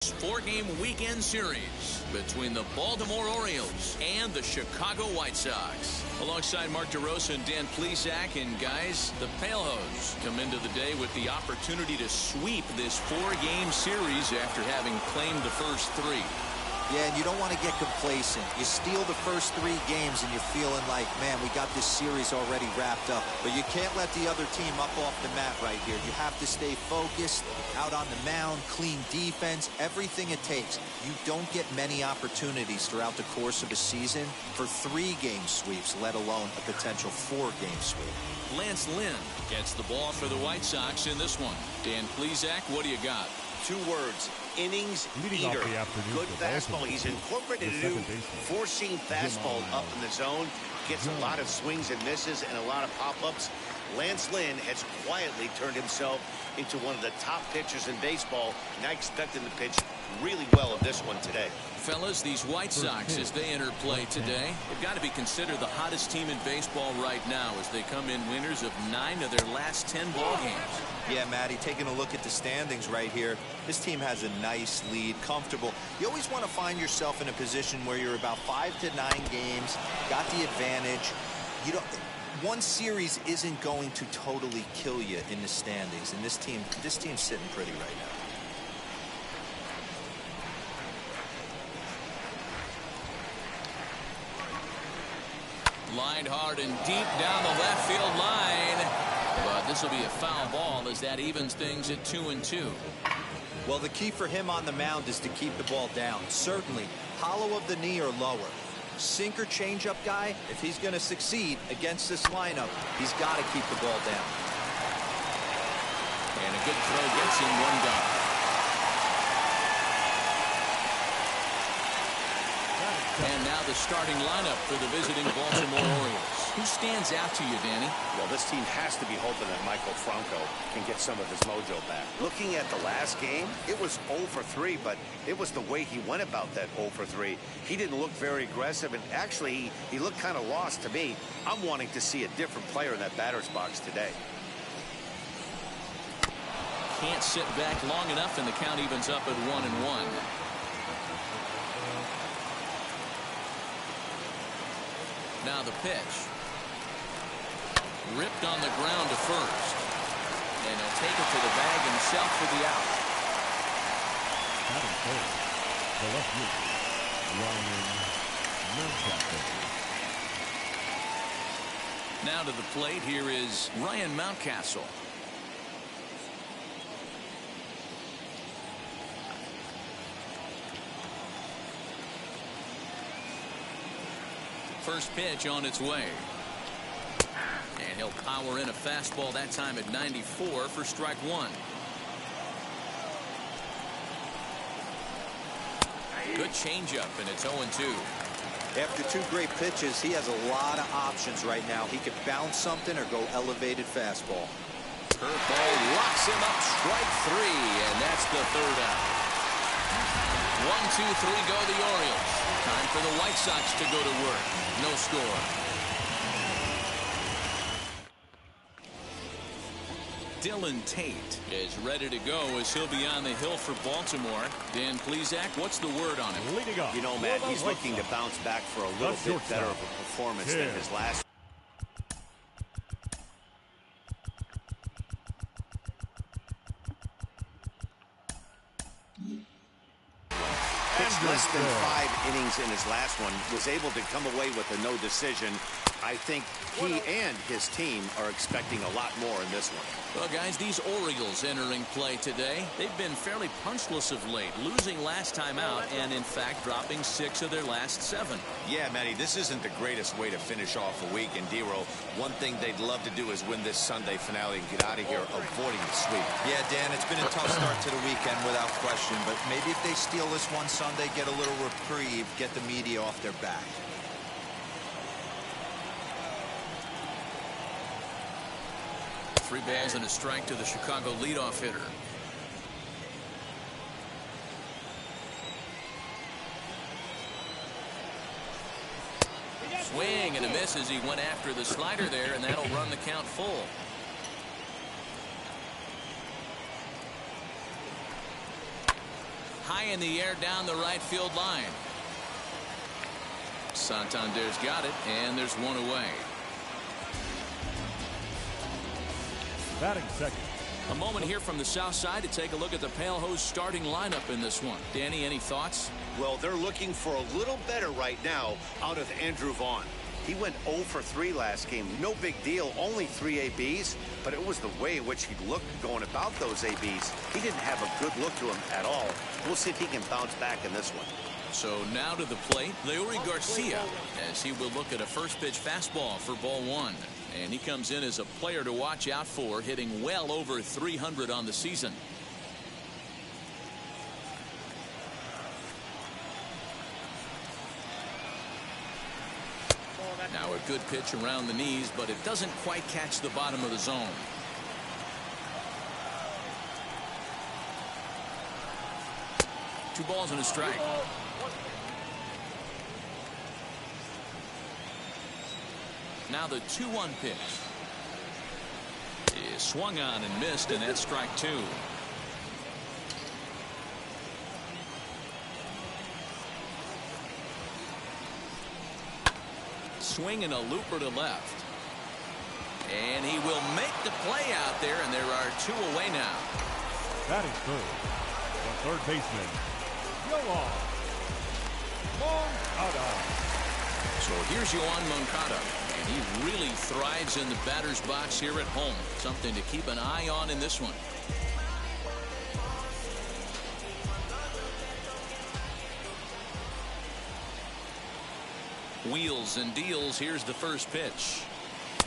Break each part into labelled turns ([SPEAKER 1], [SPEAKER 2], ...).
[SPEAKER 1] Four-game weekend series between the Baltimore Orioles and the Chicago White Sox. Alongside Mark DeRosa and Dan Plesac, and guys, the Palehose come into the day with the opportunity to sweep this four-game series after having claimed the first three.
[SPEAKER 2] Yeah, and you don't want to get complacent. You steal the first three games and you're feeling like, man, we got this series already wrapped up. But you can't let the other team up off the mat right here. You have to stay focused, out on the mound, clean defense, everything it takes. You don't get many opportunities throughout the course of a season for three-game sweeps, let alone a potential four-game sweep.
[SPEAKER 1] Lance Lynn gets the ball for the White Sox in this one. Dan Plesac, what do you got?
[SPEAKER 3] Two words: innings eater. Good fastball. He's incorporated a new four-seam fastball up in the zone. Gets a lot of swings and misses and a lot of pop-ups. Lance Lynn has quietly turned himself into one of the top pitchers in baseball, and I expect him to pitch really well in this one today.
[SPEAKER 1] Fellas, these White Sox, as they enter play today, they've got to be considered the hottest team in baseball right now as they come in winners of 9 of their last 10 ball games.
[SPEAKER 2] Yeah, Matty, taking a look at the standings right here, this team has a nice lead, comfortable. You always want to find yourself in a position where you're about 5 to 9 games, got the advantage. You don't. One series isn't going to totally kill you in the standings, and this team's sitting pretty right now.
[SPEAKER 1] Lined hard and deep down the left field line. But this will be a foul ball as that evens things at 2-2.
[SPEAKER 2] Well, the key for him on the mound is to keep the ball down. Certainly, hollow of the knee or lower. Sinker changeup guy, if he's going to succeed against this lineup, he's got to keep the ball down.
[SPEAKER 1] And a good throw gets him one down. And now the starting lineup for the visiting Baltimore Orioles. Who stands out to you, Danny?
[SPEAKER 3] Well, this team has to be hoping that Michael Franco can get some of his mojo back. Looking at the last game, it was 0 for 3, but it was the way he went about that 0 for 3. He didn't look very aggressive, and actually, he looked kind of lost to me. I'm wanting to see a different player in that batter's box today.
[SPEAKER 1] Can't sit back long enough, and the count evens up at 1-1. Now the pitch. Ripped on the ground to first. And he'll take it to the bag himself for the out.
[SPEAKER 4] The left fielder, Ryan Mountcastle.
[SPEAKER 1] Now to the plate, here is Ryan Mountcastle. First pitch on its way. And he'll power in a fastball that time at 94 for strike one. Good changeup, and it's 0-2.
[SPEAKER 2] After two great pitches, he has a lot of options right now. He could bounce something or go elevated fastball.
[SPEAKER 1] Curveball locks him up, strike three, and that's the third out. 1-2-3 go the Orioles. Time for the White Sox to go to work. No score. Dylan Tate is ready to go as he'll be on the hill for Baltimore. Dan Plesac, what's the word on him?
[SPEAKER 3] You know, Matt, he's looking to bounce back for a little bit better of a performance than his last. Less than 5 innings in his last one, was able to come away with a no decision. I think he and his team are expecting a lot more in this one.
[SPEAKER 1] Well, guys, these Orioles entering play today, they've been fairly punchless of late, losing last time out and, in fact, dropping 6 of their last 7.
[SPEAKER 5] Yeah, Matty, this isn't the greatest way to finish off a week. And, D-Roll, one thing they'd love to do is win this Sunday finale and get out of here avoiding the sweep.
[SPEAKER 2] Yeah, Dan, it's been a tough start to the weekend without question. But maybe if they steal this one Sunday, get a little reprieve, get the media off their back.
[SPEAKER 1] 3 balls and a strike to the Chicago leadoff hitter. Swing and a miss as he went after the slider there, and that'll run the count full. high in the air down the right field line. Santander's got it, and there's one away.
[SPEAKER 4] Batting second.
[SPEAKER 1] A moment here from the south side to take a look at the Pale Hose starting lineup in this one. Danny, any thoughts?
[SPEAKER 3] Well, they're looking for a little better right now out of Andrew Vaughn. He went 0 for 3 last game. No big deal, only 3 ABs, but it was the way in which he looked going about those ABs. He didn't have a good look to him at all. We'll see if he can bounce back in this one.
[SPEAKER 1] So now to the plate, Leury Garcia, as he will look at a first pitch fastball for ball 1. And he comes in as a player to watch out for, hitting well over 300 on the season. Now a good pitch around the knees, but it doesn't quite catch the bottom of the zone. Two balls and a strike. Now the 2-1 pitch is swung on and missed, and that's strike 2. Swing and a looper to left, and he will make the play out there, and there are 2 away now.
[SPEAKER 4] Batting third, the third baseman, Yoan Moncada.
[SPEAKER 1] So here's Yoan Moncada, and he really thrives in the batter's box here at home. Something to keep an eye on in this one. Wheels and deals. Here's the first pitch.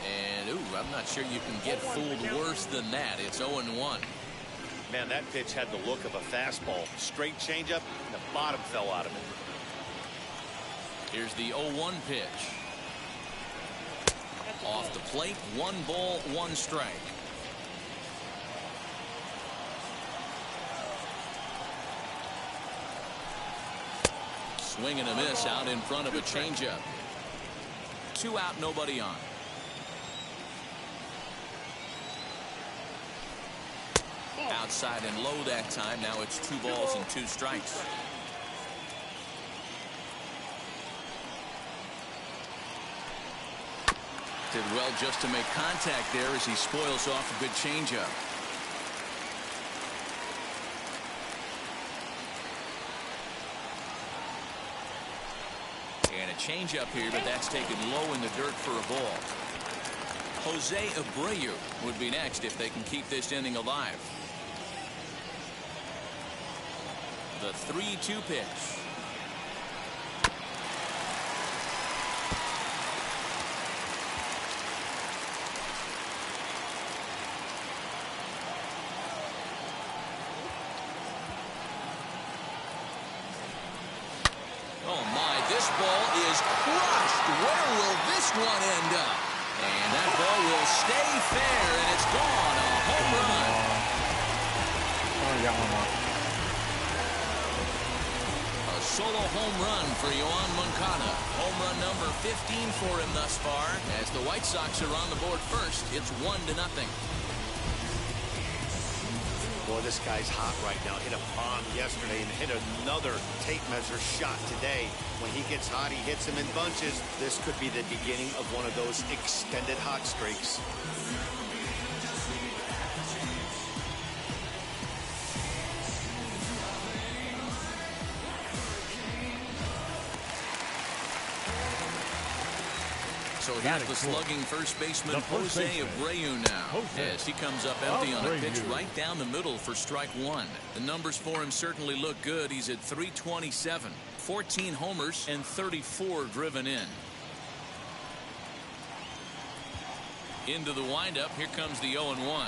[SPEAKER 1] And, ooh, I'm not sure you can get fooled worse than that. It's 0-1.
[SPEAKER 3] Man, that pitch had the look of a fastball. Straight changeup, and the bottom fell out of it.
[SPEAKER 1] Here's the 0-1 pitch. Off the plate, 1 ball, 1 strike. Swing and a miss out in front of a changeup. 2 out, nobody on. Outside and low that time. Now it's 2 balls and 2 strikes. Did well just to make contact there as he spoils off a good changeup. And a changeup here, but that's taken low in the dirt for a ball. Jose Abreu would be next if they can keep this inning alive. The 3-2 pitch. Oh my, this ball is crushed. Where will this one end up? And that ball will stay fair, and it's gone. A home run. A solo home run for Yoan Moncada. Home run number 15 for him thus far. As the White Sox are on the board first, it's 1-0.
[SPEAKER 3] Boy, this guy's hot right now. Hit a bomb yesterday and hit another tape measure shot today. When he gets hot, he hits them in bunches. This could be the beginning of one of those extended hot streaks.
[SPEAKER 1] So here's the slugging first baseman, Jose Abreu now, as he comes up empty on a pitch right down the middle for strike 1. The numbers for him certainly look good. He's at .327, 14 homers, and 34 driven in. Into the windup, here comes the 0-1.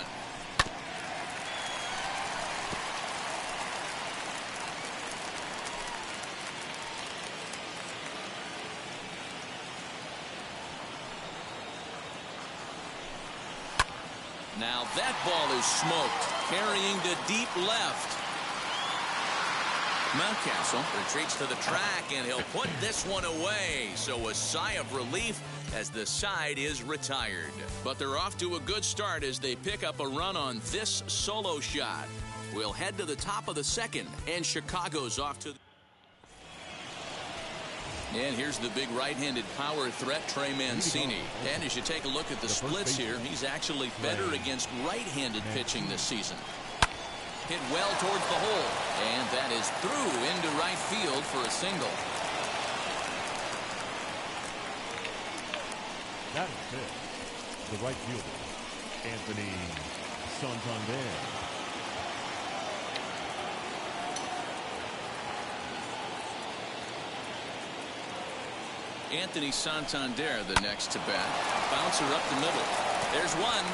[SPEAKER 1] Now that ball is smoked, carrying to deep left. Mountcastle retreats to the track, and he'll put this one away. So a sigh of relief as the side is retired. But they're off to a good start as they pick up a run on this solo shot. We'll head to the top of the second, and Chicago's off to the... And here's the big right-handed power threat, Trey Mancini. And as you take a look at the splits here, he's actually better against right-handed pitching this season. Hit well towards the hole, and that is through into right field for a single.
[SPEAKER 4] That is it. The right fielder, Anthony Santander.
[SPEAKER 1] Anthony Santander, the next to bat. Bouncer up the middle. There's one.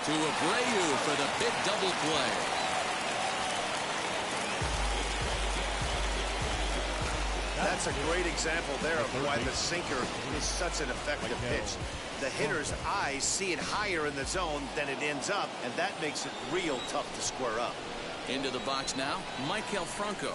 [SPEAKER 1] To Abreu for the big double play.
[SPEAKER 3] That's a great example there of why the sinker is such an effective pitch. The hitter's eyes see it higher in the zone than it ends up, and that makes it real tough to square up.
[SPEAKER 1] Into the box now, Maikel Franco.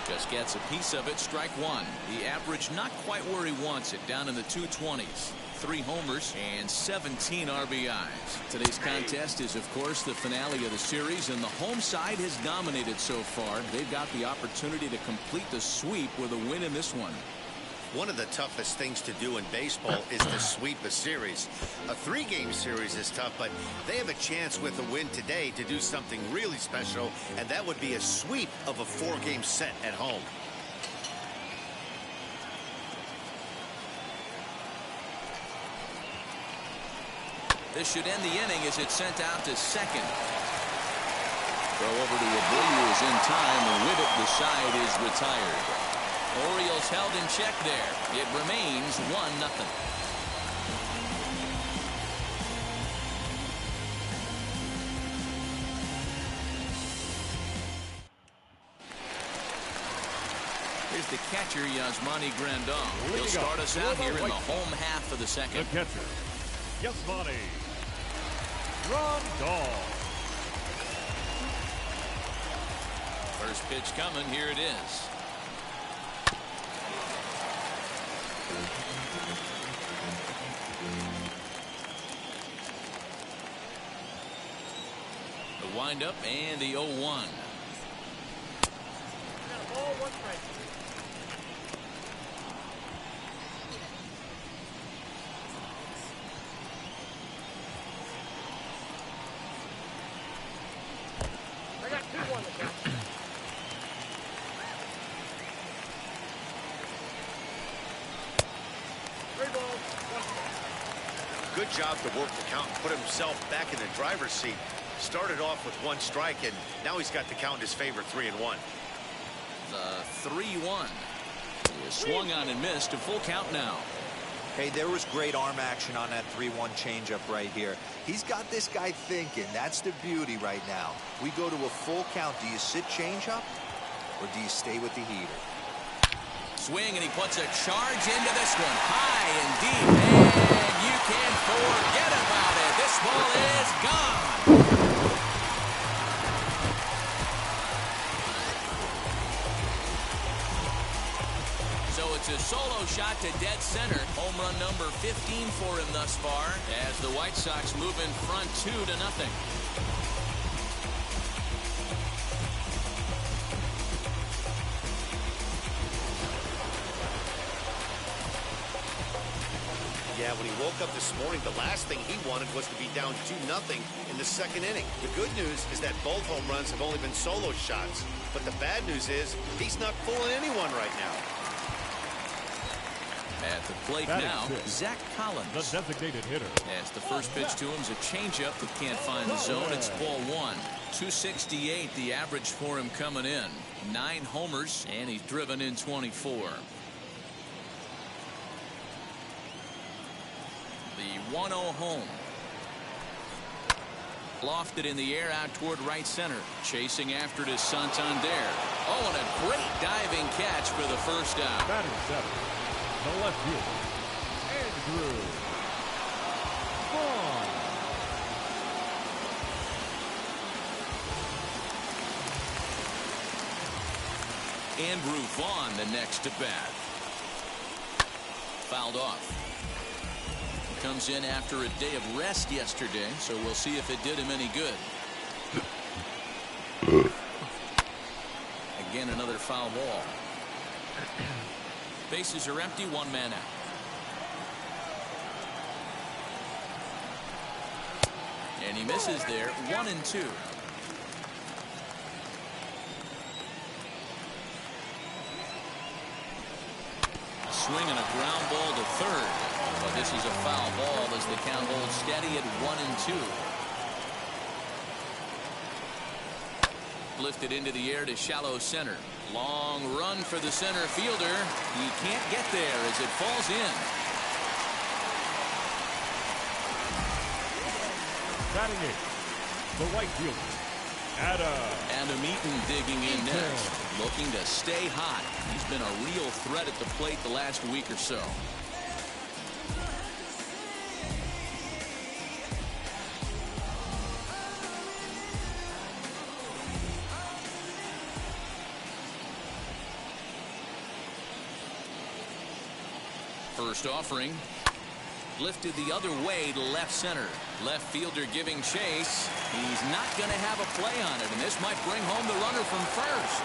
[SPEAKER 1] Just gets a piece of it, strike one. The average not quite where he wants it, down in the 220s. 3 homers and 17 RBIs. Today's contest is, of course, the finale of the series, and the home side has dominated so far. They've got the opportunity to complete the sweep with a win in this one.
[SPEAKER 3] One of the toughest things to do in baseball is to sweep a series. A 3-game series is tough, but they have a chance with a win today to do something really special, and that would be a sweep of a 4-game set at home.
[SPEAKER 1] This should end the inning as it's sent out to second. Throw over to Abreu is in time, and with it, the side is retired. Orioles held in check there. It remains 1-0. Here's the catcher, Yasmani Grandal. He'll start us out here in the home half of the second.
[SPEAKER 4] The catcher, Yasmani Grandal.
[SPEAKER 1] First pitch coming. Here it is. The windup and the 0-1.
[SPEAKER 6] I got 2-1.
[SPEAKER 3] Good job to work the count and put himself back in the driver's seat. Started off with 1 strike, and now he's got the count in his favor, 3-1.
[SPEAKER 1] The 3-1. He swung on and missed. A full count now.
[SPEAKER 2] Hey, there was great arm action on that 3-1 changeup right here. He's got this guy thinking. That's the beauty right now. We go to a full count. Do you sit changeup, or do you stay with the heater?
[SPEAKER 1] Swing, and he puts a charge into this one. High and deep, and you can forget about it. This ball is gone. So it's a solo shot to dead center. Home run number 15 for him thus far, as the White Sox move in front 2-0.
[SPEAKER 3] Yeah, when he woke up this morning, the last thing he wanted was to be down 2-0 in the second inning. The good news is that both home runs have only been solo shots. But the bad news is he's not fooling anyone right now.
[SPEAKER 1] At the plate now, Zach Collins.
[SPEAKER 4] The designated hitter.
[SPEAKER 1] As the first pitch to him is a changeup that can't find the zone. It's ball 1. 268 the average for him coming in. 9 homers, and he's driven in 24. The 1-0 home. Lofted in the air out toward right center. Chasing after it is Santander. Oh, and a great diving catch for the first out.
[SPEAKER 4] Batting 7. The left fielder, Andrew Vaughn.
[SPEAKER 1] Andrew Vaughn, the next to bat. Fouled off. Comes in after a day of rest yesterday, so we'll see if it did him any good. again, another foul ball. Bases are empty, one man out. And he misses there, 1-2. Swing and a ground ball to third. But this is a foul ball as the count holds steady at 1-2. Lifted into the air to shallow center. Long run for the center fielder. He can't get there as it falls in.
[SPEAKER 4] Batting it, the right fielder,
[SPEAKER 1] Adam Eaton digging in next, looking to stay hot. He's been a real threat at the plate the last week or so. First offering. Lifted the other way to left center. Left fielder giving chase. He's not going to have a play on it, and this might bring home the runner from first.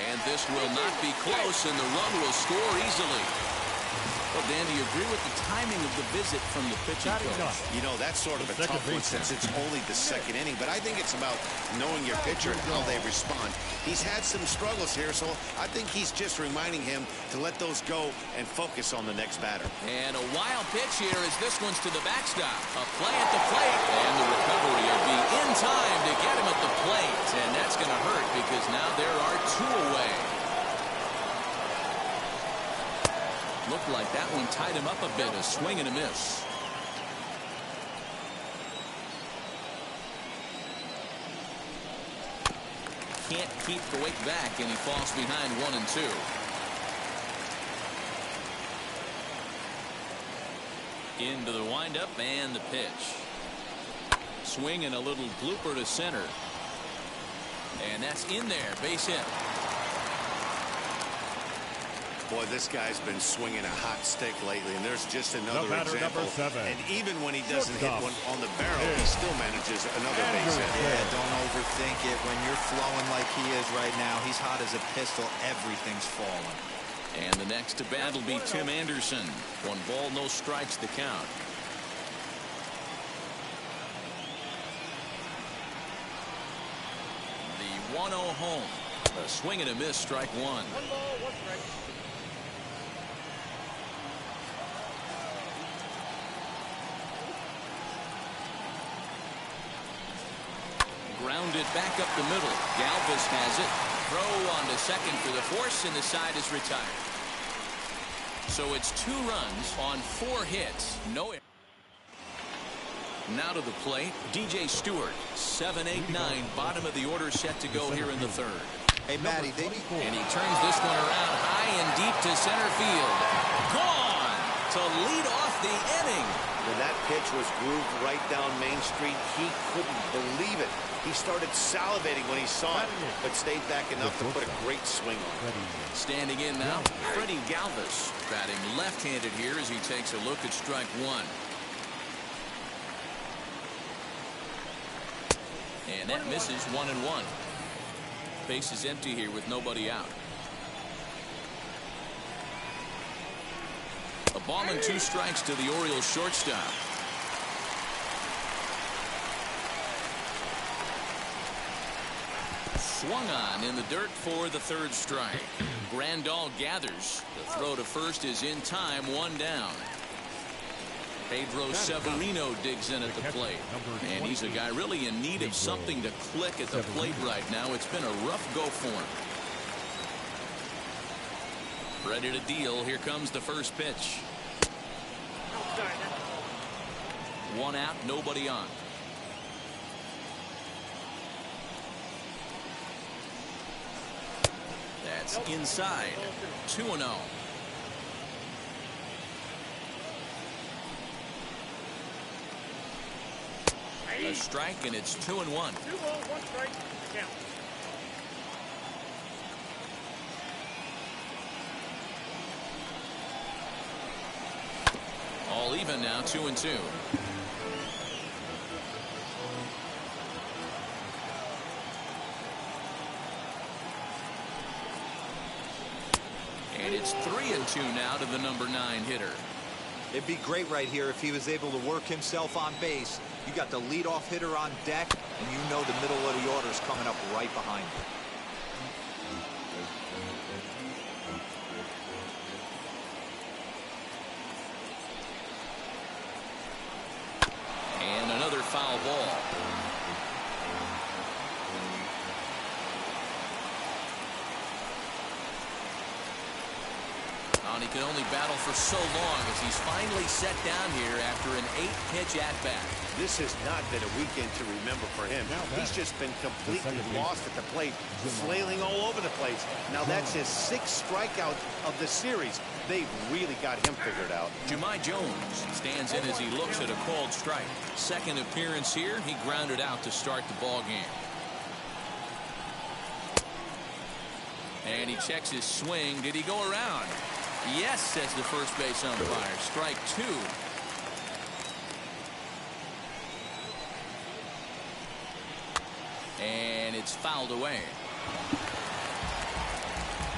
[SPEAKER 1] And this will not be close, and the run will score easily. Well, Dan, do you agree with the timing of the visit from the pitching coach?
[SPEAKER 3] You know, that's sort of a tough one since it's only the second inning, but I think it's about knowing your pitcher and how they respond. He's had some struggles here, so I think he's just reminding him to let those go and focus on the next batter.
[SPEAKER 1] And a wild pitch here as this one's to the backstop. A play at the plate, and the recovery will be in time to get him at the plate. And that's going to hurt because now there are two away. Looked like that one tied him up a bit. A swing and a miss. Can't keep the weight back, and he falls behind 1-2. Into the windup and the pitch. Swing and a little blooper to center. And that's in there. Base hit.
[SPEAKER 3] Boy, this guy's been swinging a hot stick lately, and there's just another example. And even when he doesn't hit one on the barrel, he still manages another base hit.
[SPEAKER 2] Yeah, don't overthink it. When you're flowing like he is right now, he's hot as a pistol. Everything's falling.
[SPEAKER 1] And the next to bat will be Tim Anderson. 1 ball, no strikes to count. The 1-0 home. A swing and a miss, strike 1.
[SPEAKER 6] 1 ball, 1 strike.
[SPEAKER 1] Grounded back up the middle. Galvis has it. Throw on to second for the force, and the side is retired. So it's 2 runs on 4 hits. No error. Now to the plate, DJ Stewart. 7, 8, 9. Bottom of the order set to go here in the third.
[SPEAKER 2] Hey, Matty,
[SPEAKER 1] and he turns this one around high and deep to center field. Gone to lead off the inning.
[SPEAKER 3] When that pitch was grooved right down Main Street, he couldn't believe it. He started salivating when he saw it, but stayed back enough to put a great swing on it.
[SPEAKER 1] Standing in now, Freddie Galvis, batting left-handed here as he takes a look at strike 1. And that misses 1-1. Base is empty here with nobody out. A ball and 2 strikes to the Orioles shortstop. Swung on in the dirt for the 3rd strike. Grandal gathers. The throw to first is in time, 1 down. Pedro Severino digs in at the plate. And he's a guy really in need of something to click at the plate right now. It's been a rough go for him. Ready to deal. Here comes the first pitch. 1 out, nobody on. That's inside. 2-0. A strike, and it's 2-1.
[SPEAKER 6] 2 balls, 1 strike. Count.
[SPEAKER 1] All even now, 2-2. And it's 3-2 now to the number 9 hitter.
[SPEAKER 2] It'd be great right here if he was able to work himself on base. You got the leadoff hitter on deck, and you know the middle of the order is coming up right behind you.
[SPEAKER 1] And another foul ball. And he can only battle for so long as he's finally set down here after an 8-pitch at-bat.
[SPEAKER 3] This has not been a weekend to remember for him. He's just been completely lost at the plate, flailing all over the place. Now that's his 6th strikeout of the series. They've really got him figured out.
[SPEAKER 1] Jahmai Jones stands in as he looks at a called strike. Second appearance here, he grounded out to start the ball game. And he checks his swing. Did he go around? Yes, says the first base umpire. Strike 2. And it's fouled away.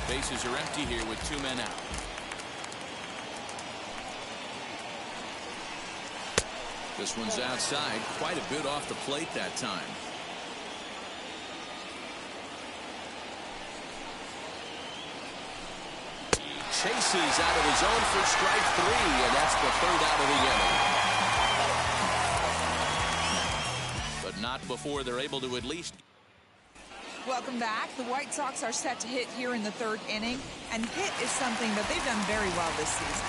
[SPEAKER 1] Bases are empty here with 2 men out. This one's outside, quite a bit off the plate that time. Chases out of the zone for strike 3, and that's the 3rd out of the inning. But not before they're able to at least.
[SPEAKER 7] Welcome back. The White Sox are set to hit here in the 3rd inning, and hit is something that they've done very well this season.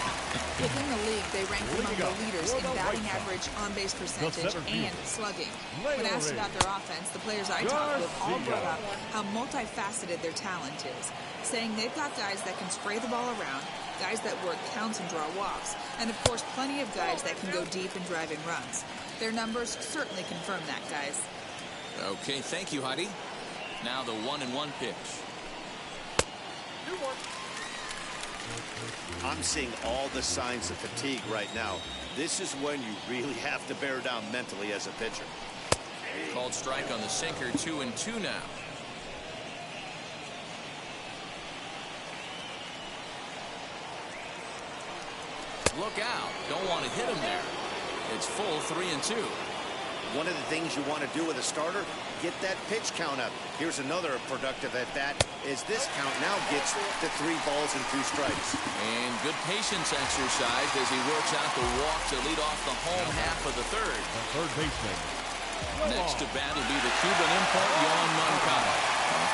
[SPEAKER 7] Picking the league, they rank among the leaders in batting average, on-base percentage, and slugging. When asked about their offense, the players I talked with all brought up how multifaceted their talent is, saying they've got guys that can spray the ball around, guys that work counts and draw walks, and of course plenty of guys that can go deep and drive in runs. Their numbers certainly confirm that, guys.
[SPEAKER 1] Okay, thank you, Heidi. Now the 1-1 pitch.
[SPEAKER 3] I'm seeing all the signs of fatigue right now. This is when you really have to bear down mentally as a pitcher.
[SPEAKER 1] Called strike on the sinker. 2-2 now. Look out. Don't want to hit him there. It's full 3-2.
[SPEAKER 3] One of the things you want to do with a starter, get that pitch count up. Here's another productive at bat as this count now gets to 3 balls and 2 strikes.
[SPEAKER 1] And good patience exercise as he works out the walk to lead off the home half of the 3rd.
[SPEAKER 4] Third baseman.
[SPEAKER 1] Next to bat will be the Cuban import, Yohan Moncada.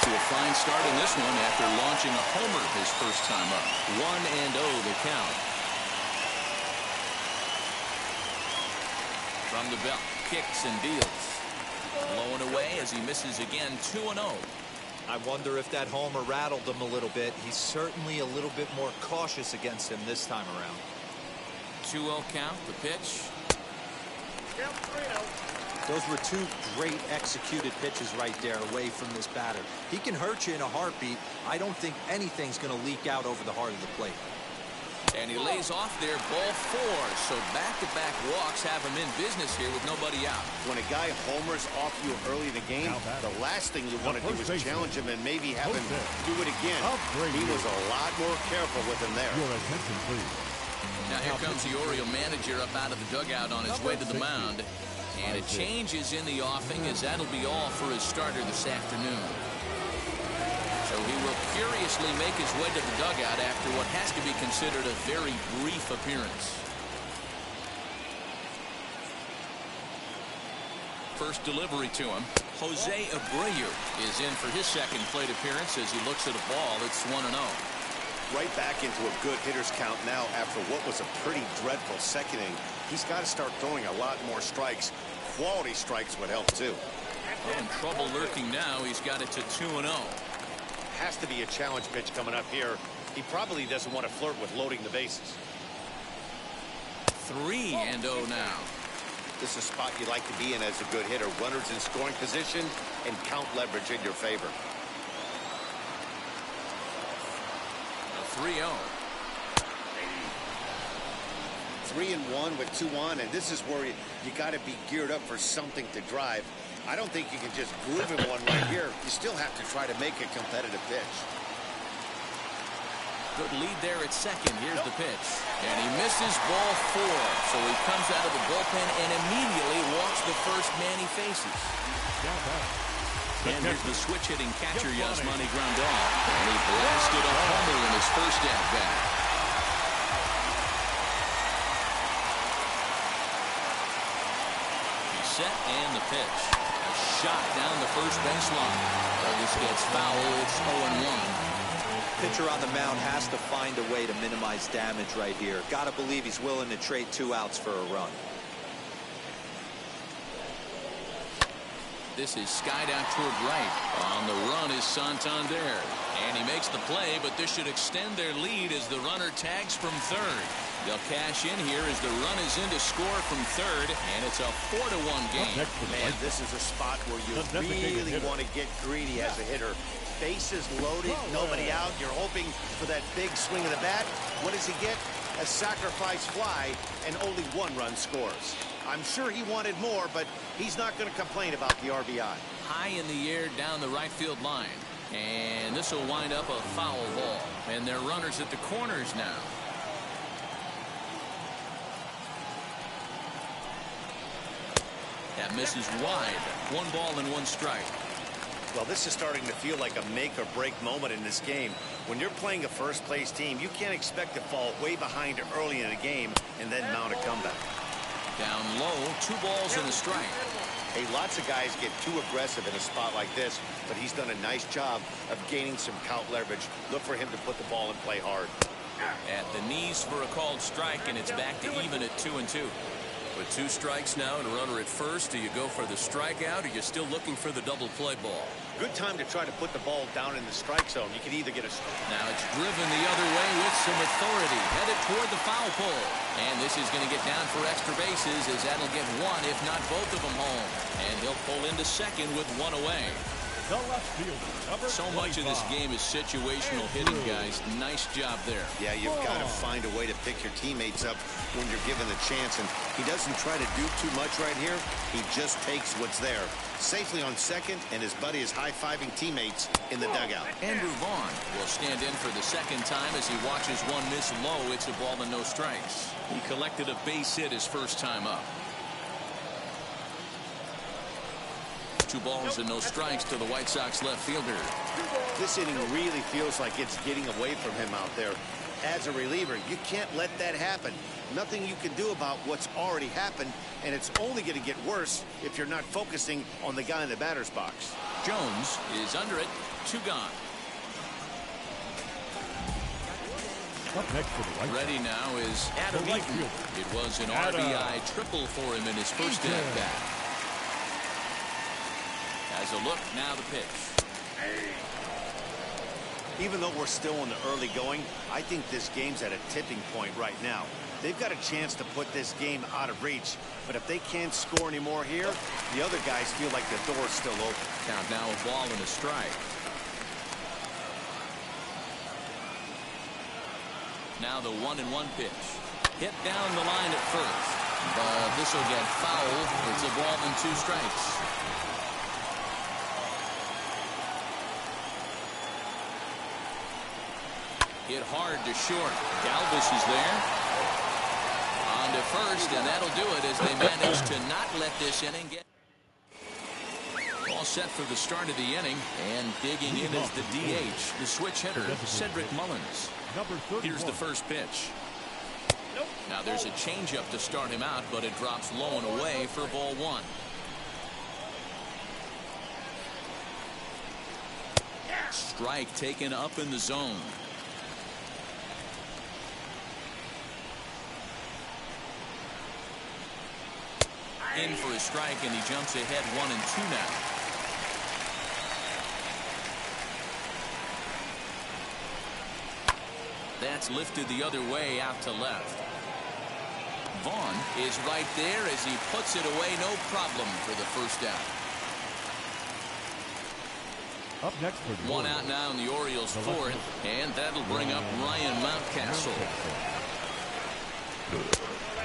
[SPEAKER 1] To a fine start in this one after launching a homer his first time up. 1-0 the count. From the belt, kicks and deals. Blowing away as he misses again. 2-0.
[SPEAKER 2] I wonder if that homer rattled him a little bit. He's certainly a little bit more cautious against him this time around.
[SPEAKER 1] 2-0 count, the pitch.
[SPEAKER 6] Count 3-0.
[SPEAKER 2] Those were 2 great executed pitches right there away from this batter. He can hurt you in a heartbeat. I don't think anything's going to leak out over the heart of the plate.
[SPEAKER 1] And he lays off there, ball 4. So back-to-back walks have him in business here with nobody out.
[SPEAKER 3] When a guy homers off you early in the game, the last thing you want to do is challenge him and maybe have him do it again. He was a lot more careful with him there.
[SPEAKER 4] Your attention, please.
[SPEAKER 1] Now here comes the Oriole manager up out of the dugout on his way to the mound. And a change is in the offing as that'll be all for his starter this afternoon. So he will curiously make his way to the dugout after what has to be considered a very brief appearance. First delivery to him. Jose Abreu is in for his second plate appearance as he looks at a ball. It's 1-0.
[SPEAKER 3] Right back into a good hitter's count now after what was a pretty dreadful second inning. He's got to start throwing a lot more strikes. Quality strikes would help too.
[SPEAKER 1] Well, in trouble lurking now. He's got it to 2-0.
[SPEAKER 3] Has to be a challenge pitch coming up here. He probably doesn't want to flirt with loading the bases.
[SPEAKER 1] 3-0 now.
[SPEAKER 3] This is a spot you like to be in as a good hitter. Runners in scoring position and count leverage in your favor.
[SPEAKER 1] 3-0.
[SPEAKER 3] 3-1 with 2 on, and this is where you got to be geared up for something to drive. I don't think you can just groove him one right here. You still have to try to make a competitive pitch.
[SPEAKER 1] Good lead there at second. Here's the pitch. And he misses ball 4. So he comes out of the bullpen and immediately walks the first man he faces. And here's the switch-hitting catcher, Yasmani Grandal. And he blasted a homer in his first at-bat. He's set and the pitch. A shot down the first baseline. This gets foul. It's 0-1.
[SPEAKER 2] Pitcher on the mound has to find a way to minimize damage right here. Got to believe he's willing to trade 2 outs for a run.
[SPEAKER 1] This is skied out toward right. On the run is Santander. And he makes the play, but this should extend their lead as the runner tags from third. They'll cash in here as the run is in to score from third, and it's a 4-1 game.
[SPEAKER 3] Man, this is a spot where you really want to get greedy as a hitter. Bases loaded, nobody out. You're hoping for that big swing of the bat. What does he get? A sacrifice fly, and only 1 run scores. I'm sure he wanted more, but he's not going to complain about the RBI.
[SPEAKER 1] High in the air down the right field line. And this will wind up a foul ball. And they're runners at the corners now. That misses wide. 1 ball and 1 strike.
[SPEAKER 3] Well, this is starting to feel like a make-or-break moment in this game. When you're playing a first-place team, you can't expect to fall way behind early in a game and then mount a comeback.
[SPEAKER 1] Down low, 2 balls and a strike.
[SPEAKER 3] Hey, lots of guys get too aggressive in a spot like this, but he's done a nice job of gaining some count leverage. Look for him to put the ball and play hard.
[SPEAKER 1] At the knees for a called strike, and it's back to even at 2-2. With 2 strikes now and a runner at first, do you go for the strikeout or you're still looking for the double play ball?
[SPEAKER 3] Good time to try to put the ball down in the strike zone. You can either get a strike.
[SPEAKER 1] Now it's driven the other way with some authority, headed toward the foul pole. And this is going to get down for extra bases as that'll get 1, if not both of them home. And he'll pull into second with 1 away.
[SPEAKER 4] The left fielder,
[SPEAKER 1] so much of this game is situational hitting, guys. Nice job there.
[SPEAKER 3] Yeah, you've got to find a way to pick your teammates up when you're given the chance. And he doesn't try to do too much right here. He just takes what's there. Safely on second, and his buddy is high-fiving teammates in the dugout.
[SPEAKER 1] Andrew Vaughn will stand in for the second time as he watches 1 miss low. It's a ball and no strikes. He collected a base hit his first time up. 2 balls and no strikes to the White Sox left fielder.
[SPEAKER 3] This inning really feels like it's getting away from him out there. As a reliever, you can't let that happen. Nothing you can do about what's already happened, and it's only going to get worse if you're not focusing on the guy in the batter's box.
[SPEAKER 1] Jones is under it. 2 gone.
[SPEAKER 4] Up next to the right.
[SPEAKER 1] Ready now is Adam Eaton. It was an RBI triple for him in his first at-bat. As a look, now the pitch.
[SPEAKER 3] Even though we're still in the early going, I think this game's at a tipping point right now. They've got a chance to put this game out of reach, but if they can't score any more here, the other guys feel like the door's still open.
[SPEAKER 1] Count now a ball and a strike. Now the 1-1 pitch. Hit down the line at first, but this will get foul. It's a ball and 2 strikes. Hit hard to short. Galvis is there. On to first, and that'll do it as they manage to not let this inning get. All set for the start of the inning, and digging in is the DH, the switch hitter, Cedric Mullins. Here's the first pitch. Now there's a changeup to start him out, but it drops low and away for ball 1. Strike taken up in the zone. In for a strike, and he jumps ahead 1-2 now. That's lifted the other way out to left. Vaughn is right there as he puts it away, no problem for the first out.
[SPEAKER 4] Up next for the
[SPEAKER 1] 1 out now in the Orioles' 4th, and that'll bring up Ryan Mountcastle.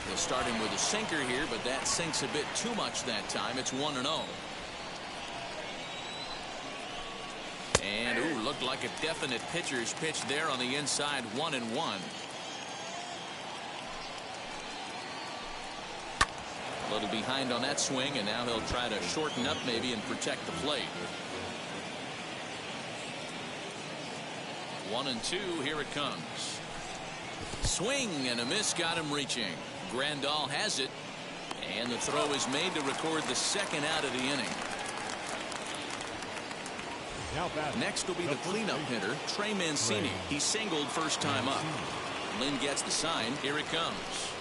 [SPEAKER 1] They'll start him with a sinker here, but that sinks a bit too much that time. It's 1-0. And, ooh, Looked like a definite pitcher's pitch there on the inside. 1-1. A little behind on that swing, and now he'll try to shorten up maybe and protect the plate. 1-2. Here it comes. Swing and a miss, got him reaching. Grandal has it, and the throw is made to record the second out of the inning. Next will be the cleanup hitter, Trey Mancini. He singled first time up. Lynn gets the sign. Here it comes.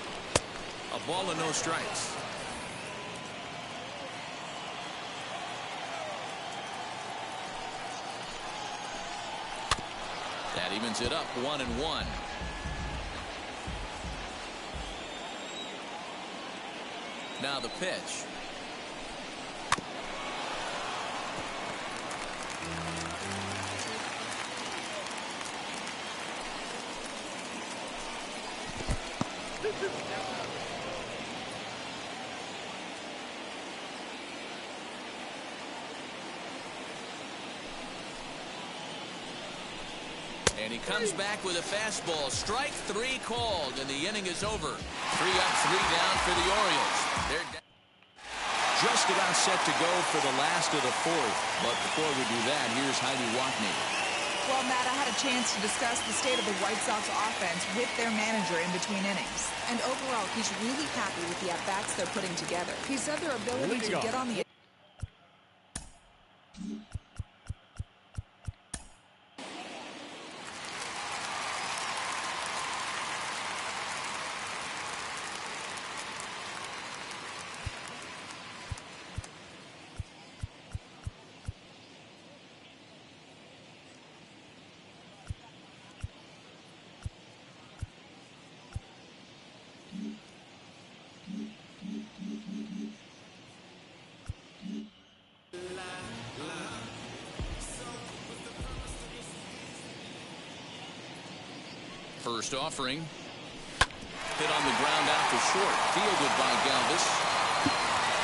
[SPEAKER 1] A ball and no strikes. That evens it up. 1-1. Now the pitch. And he comes back with a fastball. Strike 3 called, and the inning is over. 3 up, 3 down for the Orioles. They're just about set to go for the last of the 4th. But before we do that, here's Heidi Watney.
[SPEAKER 7] Well, Matt, I had a chance to discuss the state of the White Sox offense with their manager in between innings. And overall, he's really happy with the at-bats they're putting together. He said their ability to get on the
[SPEAKER 1] first offering. Hit on the ground out to short. Fielded by Galvis.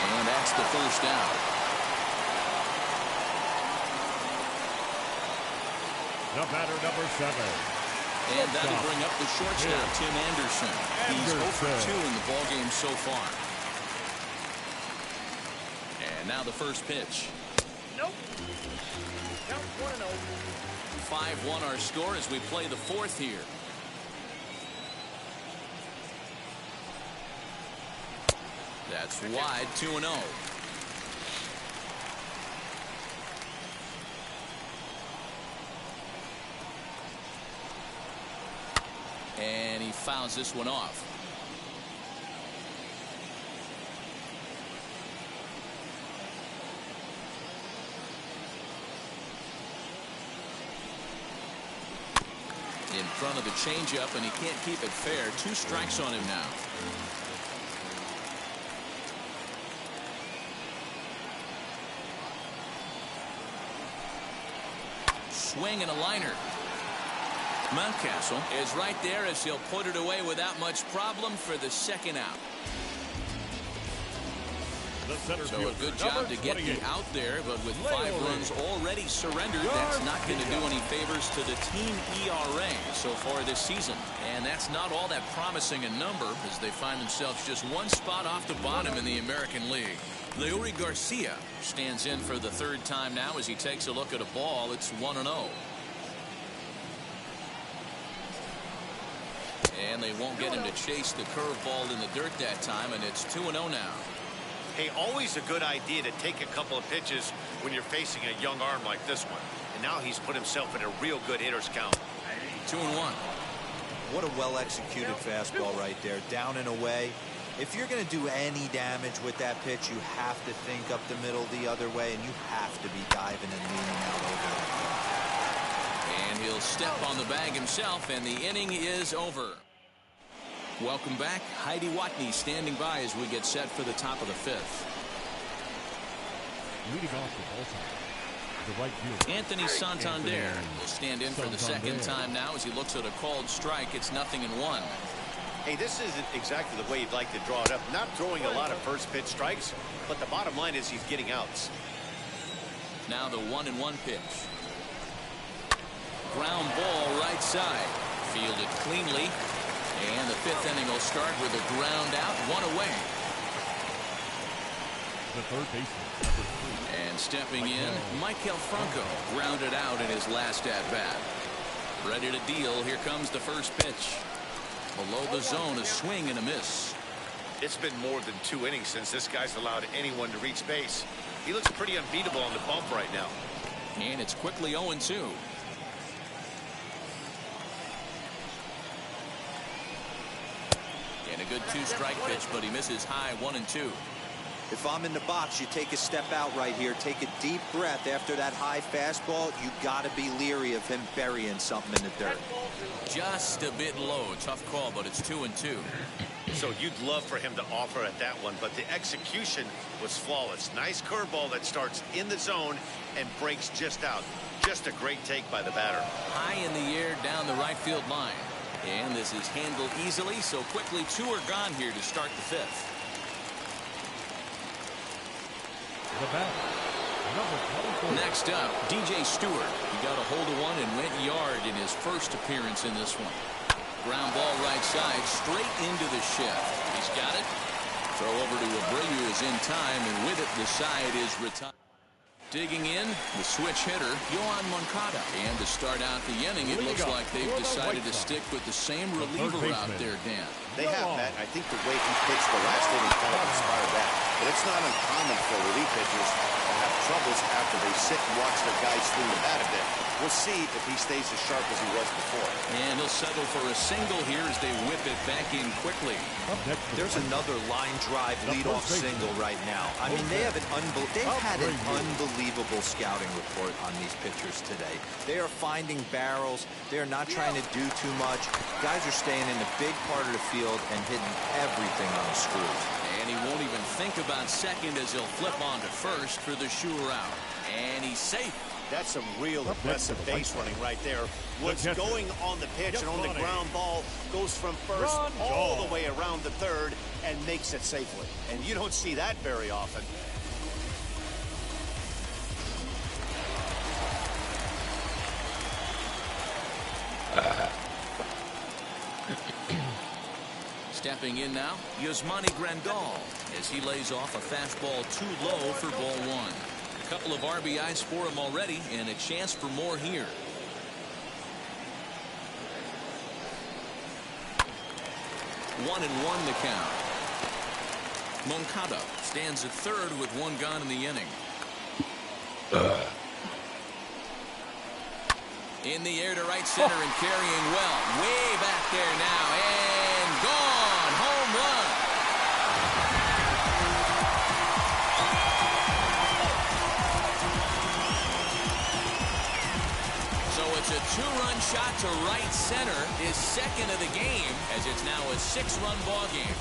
[SPEAKER 1] And that's the first out.
[SPEAKER 4] The batter, number 7.
[SPEAKER 1] And that'll bring up the shortstop, Tim Anderson. He's 0 for 2 in the ballgame so far. And now the first pitch.
[SPEAKER 6] Nope. Count 1-0.
[SPEAKER 1] 5-1 our score as we play the 4th here. That's wide. 2-0. And he fouls this one off. In front of the changeup, and he can't keep it fair. 2 strikes on him now. Swing and a liner. Mountcastle is right there as he'll put it away without much problem for the second out. So a good job to get the out there, but with 5 runs already surrendered, that's not going to do any favors to the team ERA so far this season. And that's not all that promising a number as they find themselves just 1 spot off the bottom in the American League. Leury Garcia stands in for the 3rd time now as he takes a look at a ball. It's 1-0. And they won't get him to chase the curveball in the dirt that time, and it's 2-0 now.
[SPEAKER 3] Hey, always a good idea to take a couple of pitches when you're facing a young arm like this one. And now he's put himself in a real good hitter's count.
[SPEAKER 1] 2-1.
[SPEAKER 2] What a well-executed fastball right there. Down and away. If you're going to do any damage with that pitch, you have to think up the middle the other way, and you have to be diving and leaning out over that.
[SPEAKER 1] And he'll step on the bag himself, and the inning is over. Welcome back. Heidi Watney standing by as we get set for the top of the 5th.
[SPEAKER 4] Leading off the ballpark, the right fielder,
[SPEAKER 1] Anthony Santander will stand in for the 2nd time now as he looks at a called strike. It's 0-1.
[SPEAKER 3] Hey, this isn't exactly the way you'd like to draw it up. Not throwing a lot of first pitch strikes, but the bottom line is he's getting outs.
[SPEAKER 1] Now the 1-1 pitch. ground ball right side. Fielded cleanly. And the 5th inning will start with a ground out, 1 away.
[SPEAKER 4] The third baseman, number 3.
[SPEAKER 1] And stepping in, Michael Franco grounded out in his last at-bat. Ready to deal. Here comes the first pitch. Below the zone, a swing and a miss.
[SPEAKER 3] It's been more than 2 innings since this guy's allowed anyone to reach base. He looks pretty unbeatable on the bump right now.
[SPEAKER 1] And it's quickly 0-2. And a good 2-strike pitch, but he misses high, 1-2.
[SPEAKER 2] If I'm in the box, you take a step out right here. Take a deep breath after that high fastball. You got to be leery of him burying something in the dirt.
[SPEAKER 1] Just a bit low. Tough call, but it's 2-2.
[SPEAKER 3] So you'd love for him to offer at that one, but the execution was flawless. Nice curveball that starts in the zone and breaks just out. Just a great take by the batter.
[SPEAKER 1] High in the air down the right field line. And this is handled easily, so quickly 2 are gone here to start the 5th.
[SPEAKER 4] The batter, number 24.
[SPEAKER 1] Next up, DJ Stewart. He got a hold of one and went yard in his first appearance in this one. Ground ball right side, straight into the shift. He's got it. Throw over to Abreu is in time, and with it, the side is retired. Digging in, the switch hitter, Yohan Moncada. And to start out the inning, it looks like they've decided to stick with the same reliever out there, Dan.
[SPEAKER 3] They have, Matt. I think the way he pitched the last inning kind of inspired that. But it's not uncommon for relief pitchers to have troubles after they sit and watch their guys swing the bat a bit. We'll see if he stays as sharp as he was before.
[SPEAKER 1] And he'll settle for a single here as they whip it back in quickly.
[SPEAKER 2] There's another line drive leadoff single right now. I mean, they've had an unbelievable scouting report on these pitchers today. They are finding barrels. They are not trying to do too much. Guys are staying in the big part of the field and hitting everything on the screws.
[SPEAKER 1] And he won't even think about second as he'll flip on to first for the sure out. And he's safe.
[SPEAKER 3] That's some real aggressive base running right there. What's going on the pitch and on the ground ball goes from first all the way around the third and makes it safely. And you don't see that very often.
[SPEAKER 1] Stepping in now, Yasmani Grandal as he lays off a fastball too low for ball 1. A couple of RBIs for him already and a chance for more here. One and one the count. Moncada stands at third with 1 gone in the inning. In the air to right center and carrying well. Way back there now and gone. Home run. So it's a 2-run shot to right center, his second of the game, as it's now a 6-run ball game.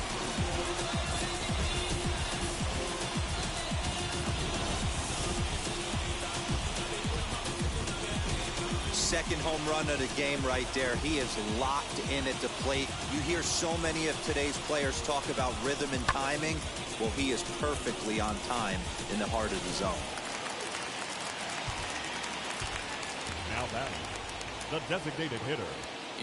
[SPEAKER 2] Second home run of the game right there. He is locked in at the plate. You hear so many of today's players talk about rhythm and timing. Well, he is perfectly on time in the heart of the zone.
[SPEAKER 4] Now batting, the designated hitter.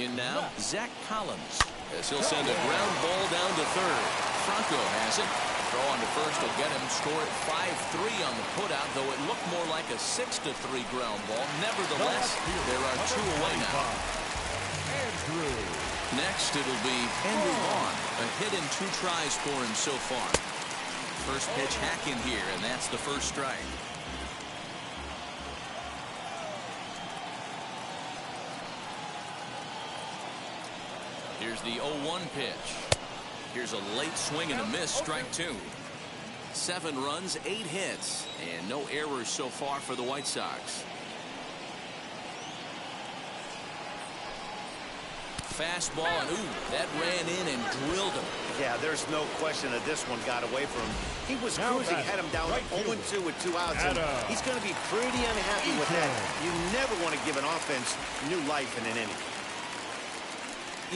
[SPEAKER 1] In now, Zach Collins, as he'll send a ground ball down to third. Franco has it. Throw on to first will get him scored 5-3 on the putout, though it looked more like a 6-3 ground ball. Nevertheless, there are 2 away now. Next, it'll be Andrew Vaughn. A hit in 2 tries for him so far. First pitch hack in here, and that's the first strike. Here's the 0-1 pitch. Here's a late swing and a miss, strike 2. 7 runs, 8 hits, and no errors so far for the White Sox. Fastball, and ooh, that ran in and drilled him.
[SPEAKER 3] Yeah, there's no question that this one got away from him. He was cruising, had him down 0-2 with 2 outs, and he's going to be pretty unhappy with that. You never want to give an offense new life in an inning.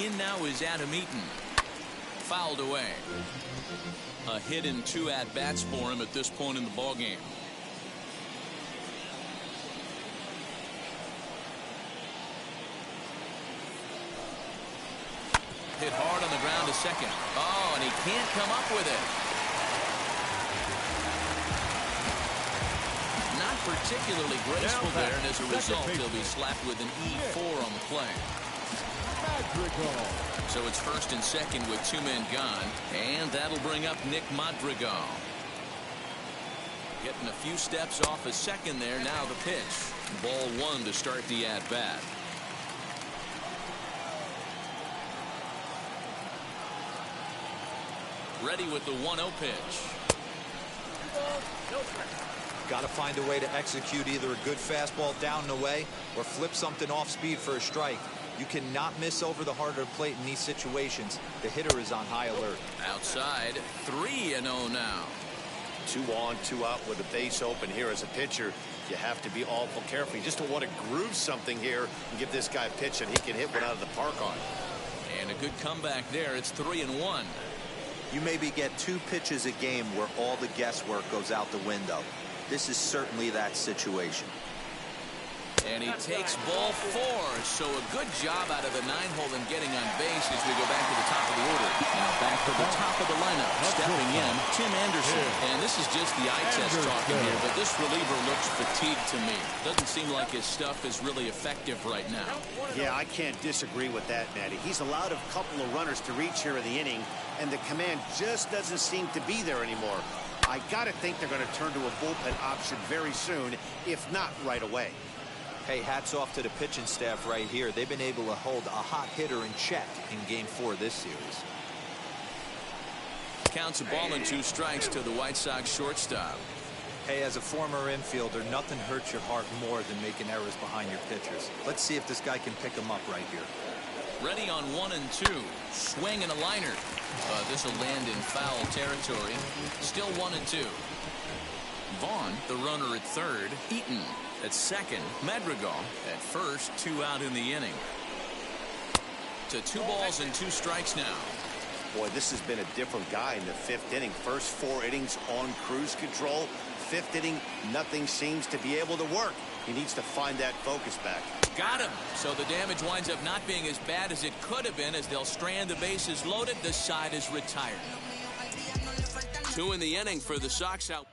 [SPEAKER 1] In now is Adam Eaton. Fouled away. A hit in 2 at-bats for him at this point in the ballgame. hit hard on the ground to second. Oh, and he can't come up with it. Not particularly graceful there, and as a result, he'll be slapped with an E4 on the play. So it's first and second with 2 men gone, and that'll bring up Nick Madrigal. Getting a few steps off a second there. Now the pitch. Ball 1 to start the at-bat. Ready with the 1-0 pitch.
[SPEAKER 2] Got to find a way to execute either a good fastball down and away or flip something off speed for a strike. You cannot miss over the heart of the plate in these situations. The hitter is on high alert.
[SPEAKER 1] Outside, 3-0 now.
[SPEAKER 3] 2 on, 2 out with the base open here. As a pitcher, you have to be awful careful. You just don't want to groove something here and give this guy a pitch and he can hit one out of the park on.
[SPEAKER 1] And a good comeback there. It's 3-1.
[SPEAKER 2] You maybe get 2 pitches a game where all the guesswork goes out the window. This is certainly that situation.
[SPEAKER 1] And he takes ball 4. So a good job out of the 9-hole and getting on base as we go back to the top of the order. Now back to the top of the lineup. Stepping in, Tim Anderson. And this is just the eye test talking here, but this reliever looks fatigued to me. Doesn't seem like his stuff is really effective right now.
[SPEAKER 3] Yeah, I can't disagree with that, Matty. He's allowed a couple of runners to reach here in the inning, and the command just doesn't seem to be there anymore. I got to think they're going to turn to a bullpen option very soon, if not right away.
[SPEAKER 2] Hey, hats off to the pitching staff right here. They've been able to hold a hot hitter in check in Game 4 of this series.
[SPEAKER 1] Counts a ball and 2 strikes to the White Sox shortstop.
[SPEAKER 2] Hey, as a former infielder, nothing hurts your heart more than making errors behind your pitchers. Let's see if this guy can pick them up right here.
[SPEAKER 1] Ready on 1 and 2. Swing and a liner. This will land in foul territory. Still 1 and 2. Vaughn, the runner at third. Eaton at second. Madrigal at first. 2 out in the inning. To 2 balls and 2 strikes now.
[SPEAKER 3] Boy, this has been a different guy in the 5th inning. First 4 innings on cruise control. 5th inning, nothing seems to be able to work. He needs to find that focus back.
[SPEAKER 1] Got him. So the damage winds up not being as bad as it could have been as they'll strand the bases loaded. This side is retired. 2 in the inning for the Sox out.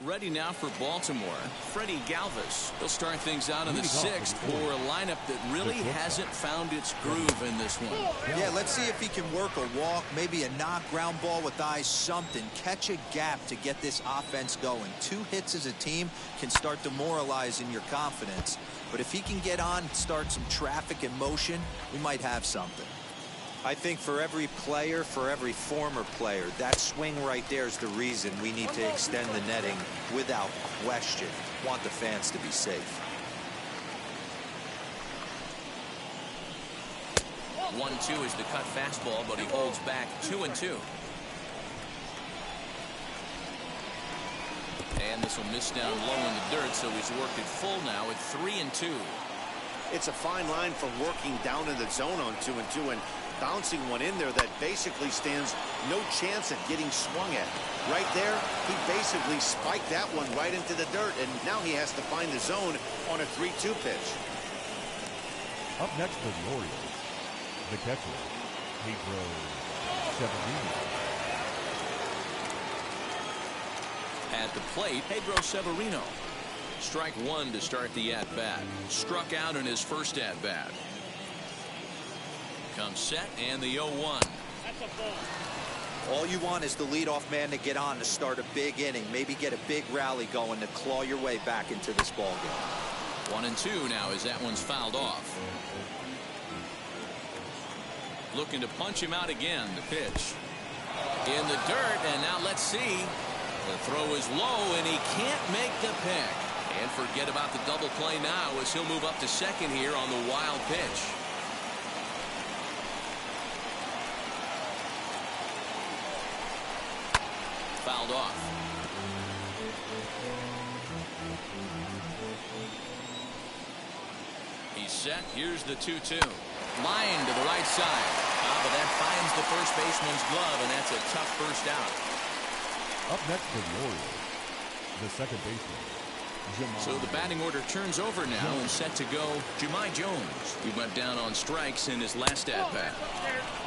[SPEAKER 1] Ready now for Baltimore, Freddie Galvis. He'll start things out in the 6th for a lineup that really hasn't found its groove in this one.
[SPEAKER 2] Yeah, let's see if he can work a walk, maybe a knock, ground ball with eyes, something. Catch a gap to get this offense going. 2 hits as a team can start demoralizing your confidence. But if he can get on, start some traffic in motion, we might have something. I think for every player, for every former player, that swing right there is the reason we need to extend the netting without question. Want the fans to be safe.
[SPEAKER 1] 1-2 is the cut fastball, but he holds back. 2 and 2. And this will miss down low in the dirt, so he's worked it full now at 3 and 2.
[SPEAKER 3] It's a fine line from working down in the zone on 2 and 2 and bouncing one in there that basically stands no chance at getting swung at. Right there, he basically spiked that one right into the dirt, and now he has to find the zone on a 3-2 pitch.
[SPEAKER 4] Up next for the Orioles, the catcher, Pedro Severino.
[SPEAKER 1] At the plate, Pedro Severino. Strike 1 to start the at-bat. Struck out in his first at-bat. Comes set and the 0-1.
[SPEAKER 2] All you want is the leadoff man to get on to start a big inning, maybe get a big rally going to claw your way back into this ball game.
[SPEAKER 1] 1 and 2 now as that one's fouled off. Looking to punch him out again. The pitch in the dirt, and now let's see. The throw is low and he can't make the pick. And forget about the double play now as he'll move up to second here on the wild pitch. Fouled off. He's set. Here's the 2-2. Line to the right side. But that finds the first baseman's glove, and that's a tough first out.
[SPEAKER 4] Up next for the Orioles, the second baseman,
[SPEAKER 1] So the batting order turns over now and set to go Jahmai Jones. He went down on strikes in his last at-bat.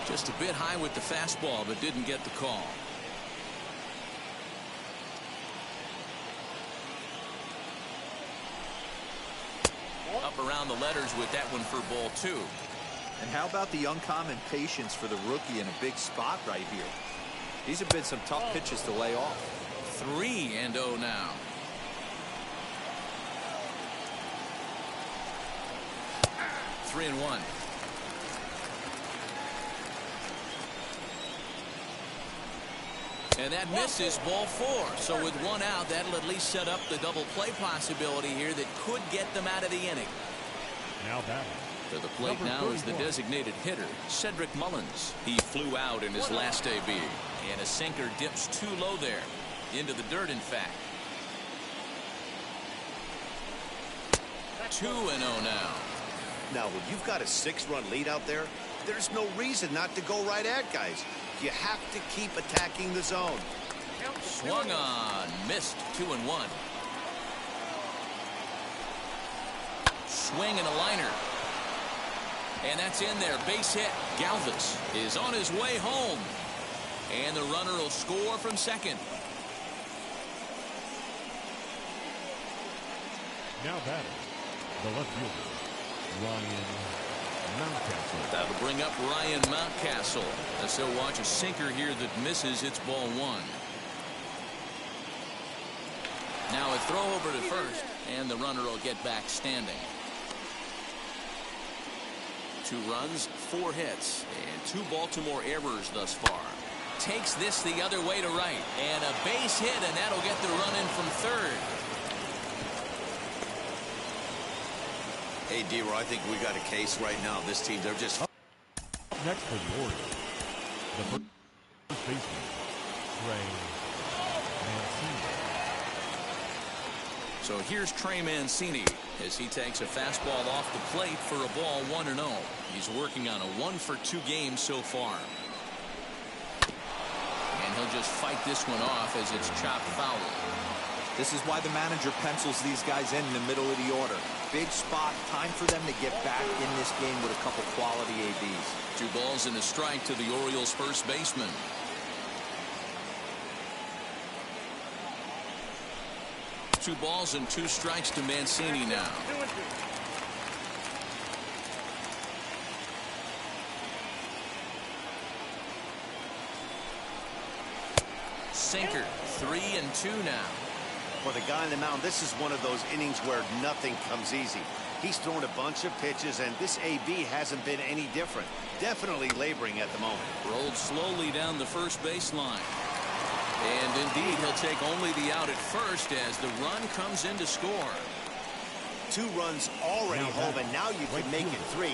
[SPEAKER 1] Just a bit high with the fastball, but didn't get the call. Up around the letters with that one for ball 2.
[SPEAKER 2] And how about the uncommon patience for the rookie in a big spot right here? These have been some tough pitches to lay off.
[SPEAKER 1] 3-0 now. Three and one. And that misses ball 4. So with one out, that'll at least set up the double play possibility here that could get them out of the inning.
[SPEAKER 4] Now batting.
[SPEAKER 1] To the plate now is the designated hitter, Cedric Mullins. He flew out in his last AB. And a sinker dips too low there. Into the dirt, in fact. 2-0 now.
[SPEAKER 3] Now, when you've got a 6-run lead out there, there's no reason not to go right at guys. You have to keep attacking the zone.
[SPEAKER 1] Swung on, missed. 2-1. Swing and a liner. And that's in there. Base hit. Galvis is on his way home. And the runner will score from second.
[SPEAKER 4] Now batting. The left fielder, Ryan Mountcastle.
[SPEAKER 1] That'll bring up Ryan Mountcastle as he'll watch a sinker here that misses. It's ball 1. Now a throw over to first, and the runner will get back standing. 2 runs, 4 hits, and 2 Baltimore errors thus far. Takes this the other way to right, and a base hit, and that'll get the run in from third.
[SPEAKER 5] Hey, D-Roy, I think we got a case right now. This team, they're just...
[SPEAKER 4] Next for the Orioles, the first baseman, Trey Mancini.
[SPEAKER 1] So here's Trey Mancini as he takes a fastball off the plate for a ball 1-0. He's working on a 1-for-2 game so far. And he'll just fight this one off as it's chopped foul.
[SPEAKER 2] This is why the manager pencils these guys in the middle of the order. Big spot, time for them to get back in this game with a couple quality ABs.
[SPEAKER 1] 2 balls and a strike to the Orioles first baseman. Two balls and 2 strikes to Mancini now. Sinker, 3-2 now.
[SPEAKER 3] For the guy on the mound, this is one of those innings where nothing comes easy. He's thrown a bunch of pitches, and this AB hasn't been any different. Definitely laboring at the moment.
[SPEAKER 1] Rolled slowly down the first baseline. And indeed, he'll take only the out at first as the run comes in to score.
[SPEAKER 3] 2 runs already home, and now you can make it 3.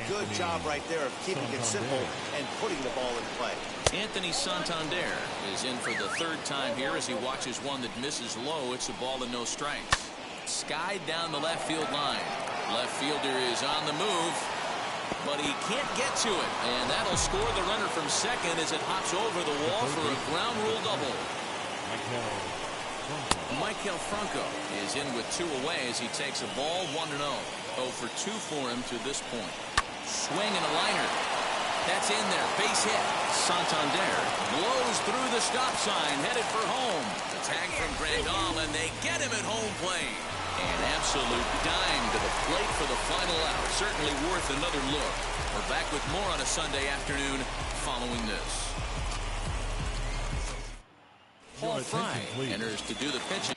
[SPEAKER 3] Good job right there of keeping it simple and putting the ball in play.
[SPEAKER 1] Anthony Santander is in for the 3rd time here as he watches one that misses low. It's a ball and no strikes. Skied down the left field line. Left fielder is on the move, but he can't get to it. And that'll score the runner from second as it hops over the wall for a ground rule double. Michael Franco is in with 2 away as he takes a ball 1-0. 0 for 2 for him to this point. Swing and a liner. That's in there. Base hit. Santander blows through the stop sign, headed for home. The tag from Grandal, and they get him at home plate. An absolute dime to the plate for the final out. Certainly worth another look. We're back with more on a Sunday afternoon following this. Paul Fry enters to do the pitching.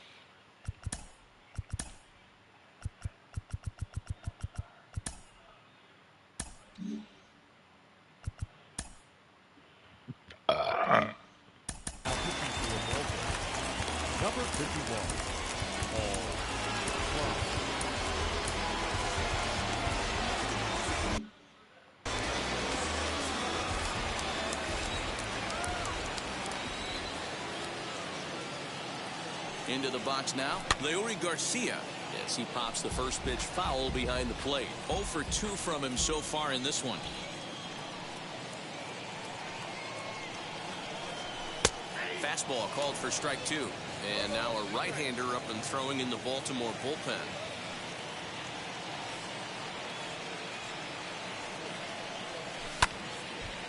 [SPEAKER 4] Number 51, Bal
[SPEAKER 1] Chi. Into the box now, Leury Garcia as he pops the first pitch foul behind the plate. 0 for 2 from him so far in this one. Fastball called for strike 2. And now a right-hander up and throwing in the Baltimore bullpen.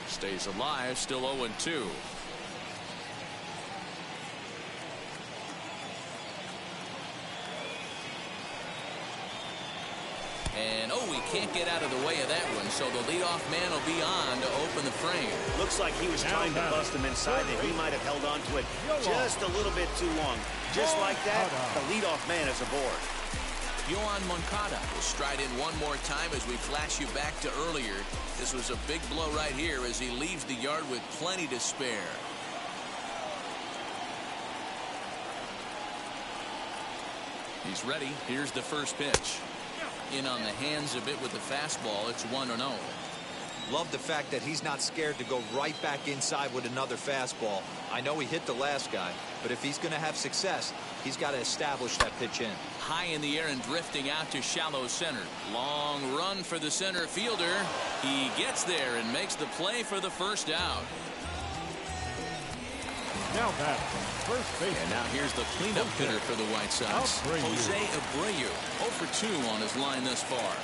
[SPEAKER 1] Stays alive, still 0-2. And, oh, he can't get out of the way of that one, so the leadoff man will be on to open the frame.
[SPEAKER 3] Looks like he was trying to bust him inside, and he might have held on to it just a little bit too long. Just like that, the leadoff man is aboard.
[SPEAKER 1] Yohan Moncada will stride in one more time as we flash you back to earlier. This was a big blow right here as he leaves the yard with plenty to spare. He's ready. Here's the first pitch. In on the hands a bit with the fastball. It's 1-0.
[SPEAKER 2] Love the fact that he's not scared to go right back inside with another fastball. I know he hit the last guy, but if he's going to have success, he's got to establish that pitch in.
[SPEAKER 1] High in the air and drifting out to shallow center. Long run for the center fielder. He gets there and makes the play for the first out.
[SPEAKER 4] Now back from first base.
[SPEAKER 1] And now here's the cleanup hitter for the White Sox. Jose Abreu, 0 for 2 on his line thus far.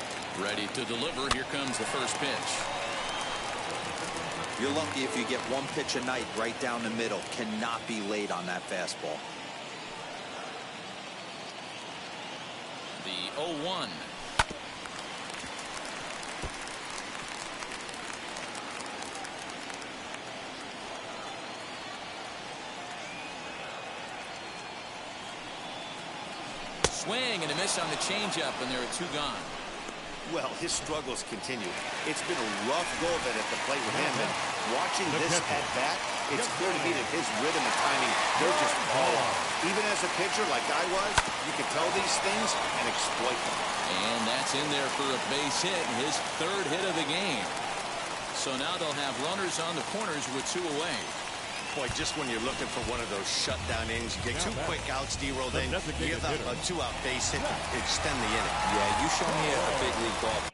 [SPEAKER 1] Ready to deliver. Here comes the first pitch.
[SPEAKER 2] You're lucky if you get one pitch a night right down the middle. Cannot be late on that fastball.
[SPEAKER 1] The 0-1. Swing and a miss on the changeup, and there are 2 gone.
[SPEAKER 3] Well, his struggles continue. It's been a rough go of it at the plate with him, and watching this at bat, it's clear to me that his rhythm and timing, they're just off. Even as a pitcher like I was, you can tell these things and exploit them.
[SPEAKER 1] And that's in there for a base hit, his 3rd hit of the game. So now they'll have runners on the corners with 2 away.
[SPEAKER 3] Boy, just when you're looking for one of those shutdown innings, you get 2 quick outs, D-roll, then you give up a 2-out base hit to extend the inning.
[SPEAKER 2] Yeah, you show me a big league ball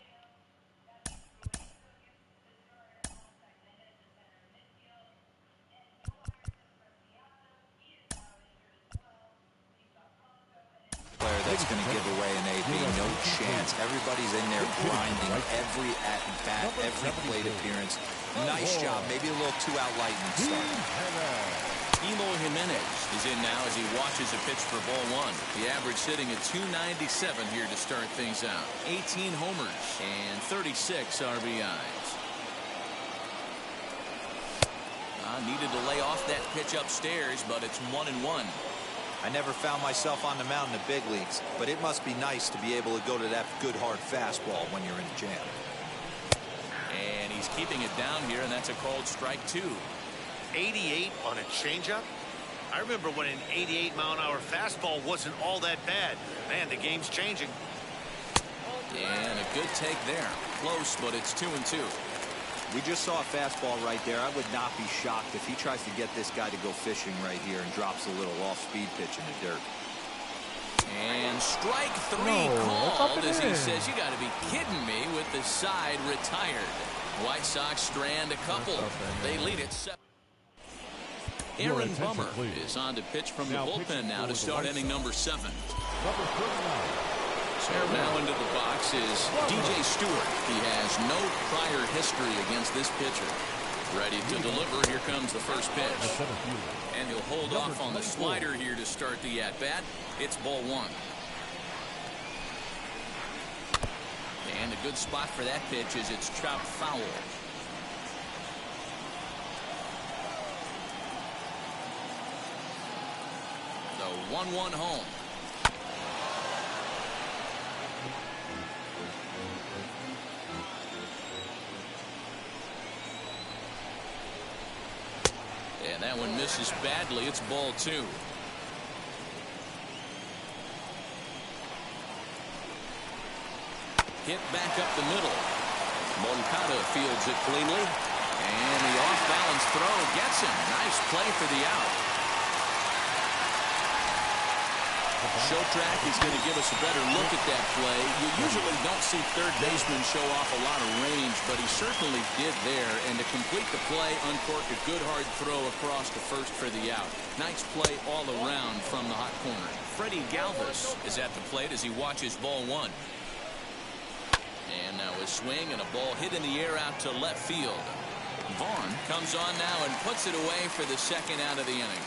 [SPEAKER 2] player that's going to give away an AB. No chance. Everybody's in there grinding every at-bat, every plate appearance. Nice job. Maybe a little 2-out lightning start.
[SPEAKER 1] Eloy Jimenez is in now as he watches a pitch for ball 1. The average sitting at 297 here to start things out. 18 homers and 36 RBIs. Needed to lay off that pitch upstairs, but it's 1-1.
[SPEAKER 2] I never found myself on the mound in the big leagues, but it must be nice to be able to go to that good hard fastball when you're in a jam.
[SPEAKER 1] And he's keeping it down here, and that's a called strike 2.
[SPEAKER 3] 88 on a changeup? I remember when an 88-mile-an-hour fastball wasn't all that bad. Man, the game's changing.
[SPEAKER 1] And a good take there. Close, but it's 2-2.
[SPEAKER 2] We just saw a fastball right there. I would not be shocked if he tries to get this guy to go fishing right here and drops a little off-speed pitch in the dirt.
[SPEAKER 1] And strike 3 called as he says, you got to be kidding me, with the side retired. White Sox strand a couple. They lead it 7. Aaron Bummer is on to pitch from the bullpen now to start inning number 7. So now into the box is DJ Stewart. He has no prior history against this pitcher. Ready to deliver. Here comes the first pitch. And he'll hold off on the slider here to start the at-bat. It's ball 1. And a good spot for that pitch is it's chopped foul. The 1-1 home. And that one misses badly. It's ball 2. Hit back up the middle. Moncada fields it cleanly. And the off-balance throw gets him. Nice play for the out. Show track is going to give us a better look at that play. You usually don't see third baseman show off a lot of range, but he certainly did there. And to complete the play, uncork a good hard throw across to first for the out. Nice play all around from the hot corner. Freddie Galvis is at the plate as he watches ball one. And now a swing and a ball hit in the air out to left field. Vaughn comes on now and puts it away for the second out of the inning.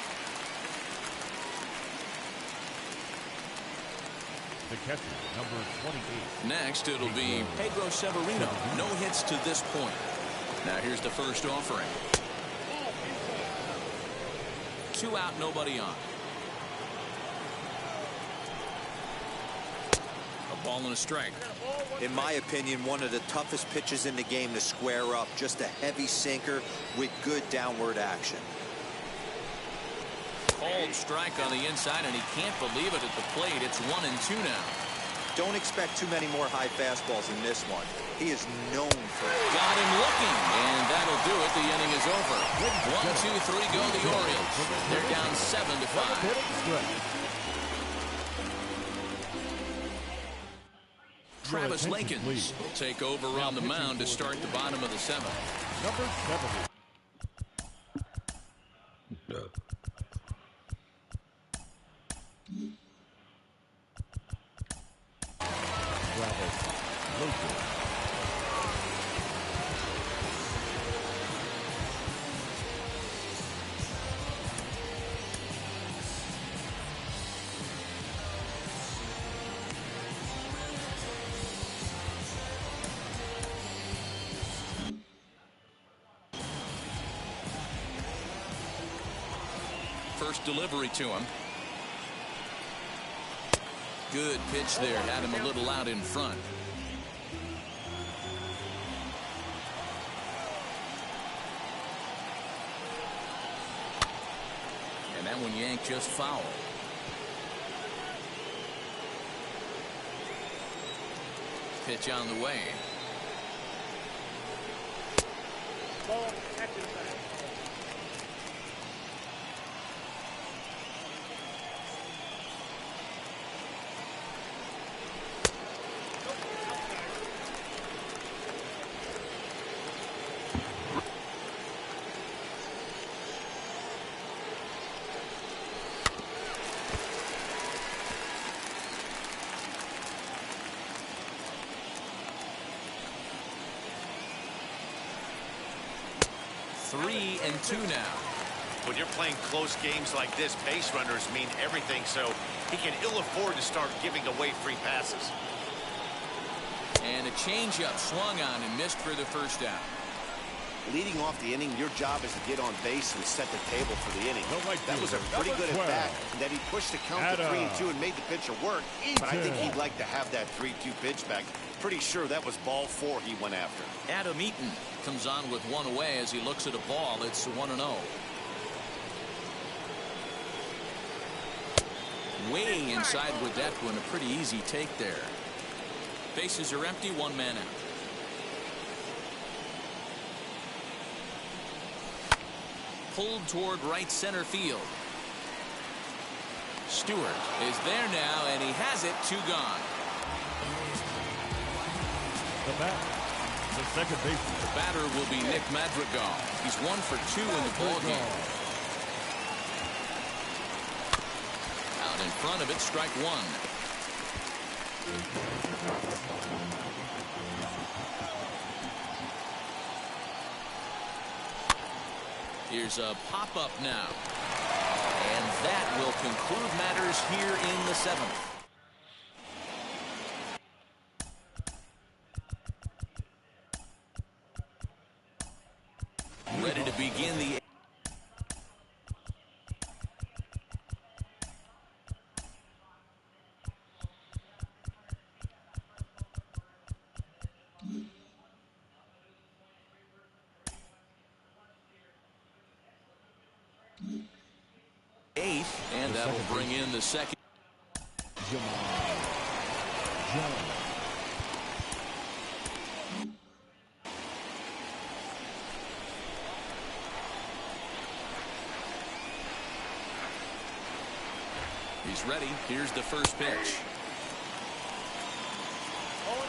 [SPEAKER 4] The catcher, number 28.
[SPEAKER 1] Next, it'll be Pedro Severino. No hits to this point. Now here's the first offering. 2 out, nobody on. A ball and a strike.
[SPEAKER 2] In my opinion, one of the toughest pitches in the game to square up. Just a heavy sinker with good downward action.
[SPEAKER 1] Called strike on the inside, and he can't believe it at the plate. It's 1-2 now.
[SPEAKER 2] Don't expect too many more high fastballs in this one. He is known for it.
[SPEAKER 1] Got him looking, and that'll do it. The inning is over. 1, 2, 3 go the Orioles. They're down 7-5. Travis Lakins will take over on the mound to start the bottom of the 7th.
[SPEAKER 4] Number 70.
[SPEAKER 1] First delivery to him. Good pitch there. Had him a little out in front. And that one yanked just foul. Pitch on the way.
[SPEAKER 6] Ball, catch inside.
[SPEAKER 1] Three and 2 now.
[SPEAKER 3] When you're playing close games like this, base runners mean everything, so he can ill afford to start giving away free passes.
[SPEAKER 1] And a changeup swung on and missed for the first out.
[SPEAKER 3] Leading off the inning, your job is to get on base and set the table for the inning. That was a pretty good at bat, that he pushed the count to 3-2 and made the pitcher work. But I think he'd like to have that 3-2 pitch back. Pretty sure that was ball 4 he went after.
[SPEAKER 1] Adam Eaton comes on with one away as he looks at a ball. It's 1-0. Way inside with that one. A pretty easy take there. Bases are empty. 1 man out. Pulled toward right center field. Stewart is there now, and he has it. 2 gone.
[SPEAKER 4] The bat, the second baseman.
[SPEAKER 1] The batter will be Nick Madrigal. He's 1 for 2 in the ball game. Out in front of it, strike 1. Here's a pop-up now. And that will conclude matters here in the 7th. Ready to begin the eighth, and that will bring in the second. He's he's ready. Here's the first pitch.
[SPEAKER 6] 0-1.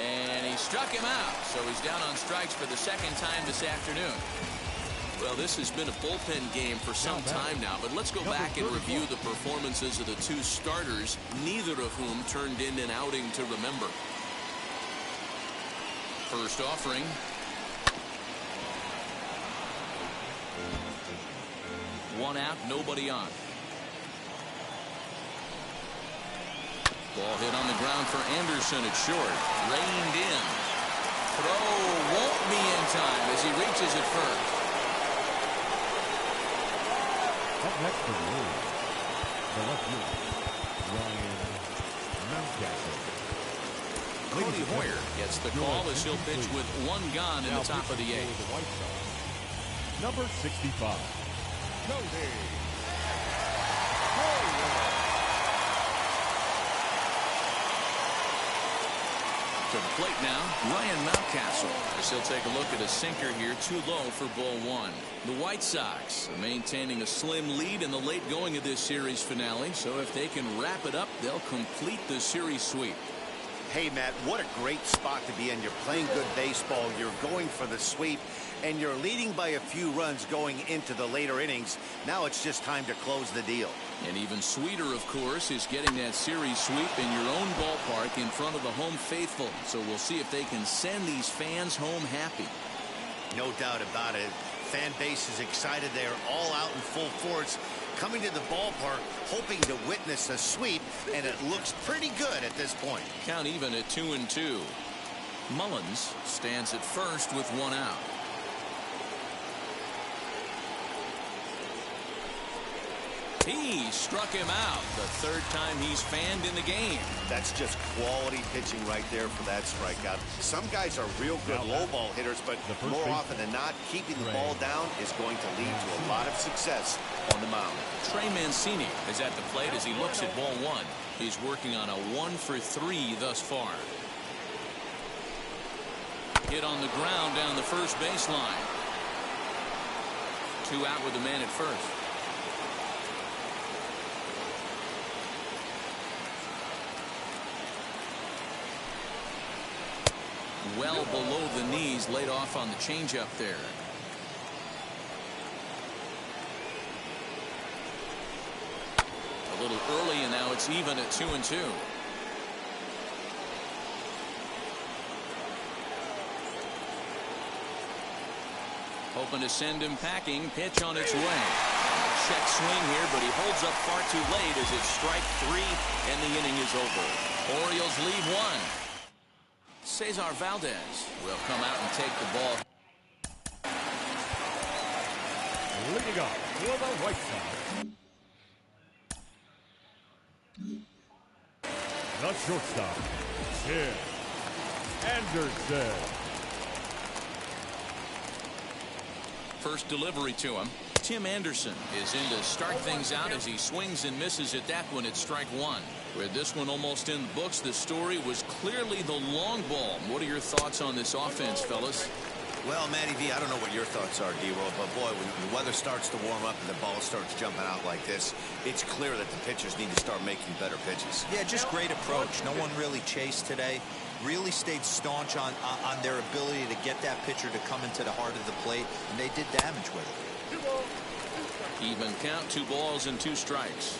[SPEAKER 1] And he struck him out, so he's down on strikes for the second time this afternoon. Well, this has been a bullpen game for some time now, but let's go back and review the performances of the two starters, neither of whom turned in an outing to remember. First offering. One out, nobody on. Ball hit on the ground for Anderson at short. Reined in. Throw won't be in time as he reaches it first.
[SPEAKER 4] Up next for the left fielder, Ryan Mountcastle.
[SPEAKER 1] Cody Hoyer gets the call as he'll pitch with one gone in the top of the eighth.
[SPEAKER 4] Number 65, Cody Hoyer.
[SPEAKER 1] To the plate now, Ryan Mountcastle, as he'll take a look at a sinker here, too low for ball one. The White Sox are maintaining a slim lead in the late going of this series finale, so if they can wrap it up, they'll complete the series sweep.
[SPEAKER 3] Hey, Matt, what a great spot to be in. You're playing good baseball. You're going for the sweep, and you're leading by a few runs going into the later innings. Now it's just time to close the deal.
[SPEAKER 1] And even sweeter, of course, is getting that series sweep in your own ballpark in front of the home faithful. So we'll see if they can send these fans home happy.
[SPEAKER 3] No doubt about it. Fan base is excited. They're all out in full force, coming to the ballpark, hoping to witness a sweep, and it looks pretty good at this point.
[SPEAKER 1] Count even at 2-2. Mullins stands at first with one out. He struck him out the third time he's fanned in the game.
[SPEAKER 3] That's just quality pitching right there for that strikeout. Some guys are real good low ball hitters, but more often than not, keeping the ball down is going to lead to a lot of success on the mound.
[SPEAKER 1] Trey Mancini is at the plate as he looks at ball one. He's working on a 1-for-3 thus far. Hit on the ground down the first baseline. Two out with the man at first. Well below the knees, laid off on the changeup there. A little early, and now it's even at 2-2. Hoping to send him packing. Pitch on its way. Check swing here, but he holds up far too late as it's strike three, and the inning is over. Orioles lead one. Cesar Valdez will come out and take the ball.
[SPEAKER 4] Leading up for the White Sox, the shortstop, Tim Anderson.
[SPEAKER 1] First delivery to him. Tim Anderson is in to start things out as he swings and misses at that one at strike one. With this one almost in the books, the story was clearly the long ball. What are your thoughts on this offense, fellas?
[SPEAKER 3] Well, Matty V, I don't know what your thoughts are, D-Roll, but boy, when the weather starts to warm up and the ball starts jumping out like this, it's clear that the pitchers need to start making better pitches.
[SPEAKER 2] Yeah, just great approach. No one really chased today. Really stayed staunch on their ability to get that pitcher to come into the heart of the plate, and they did damage with it.
[SPEAKER 1] Even count, 2 balls and 2 strikes.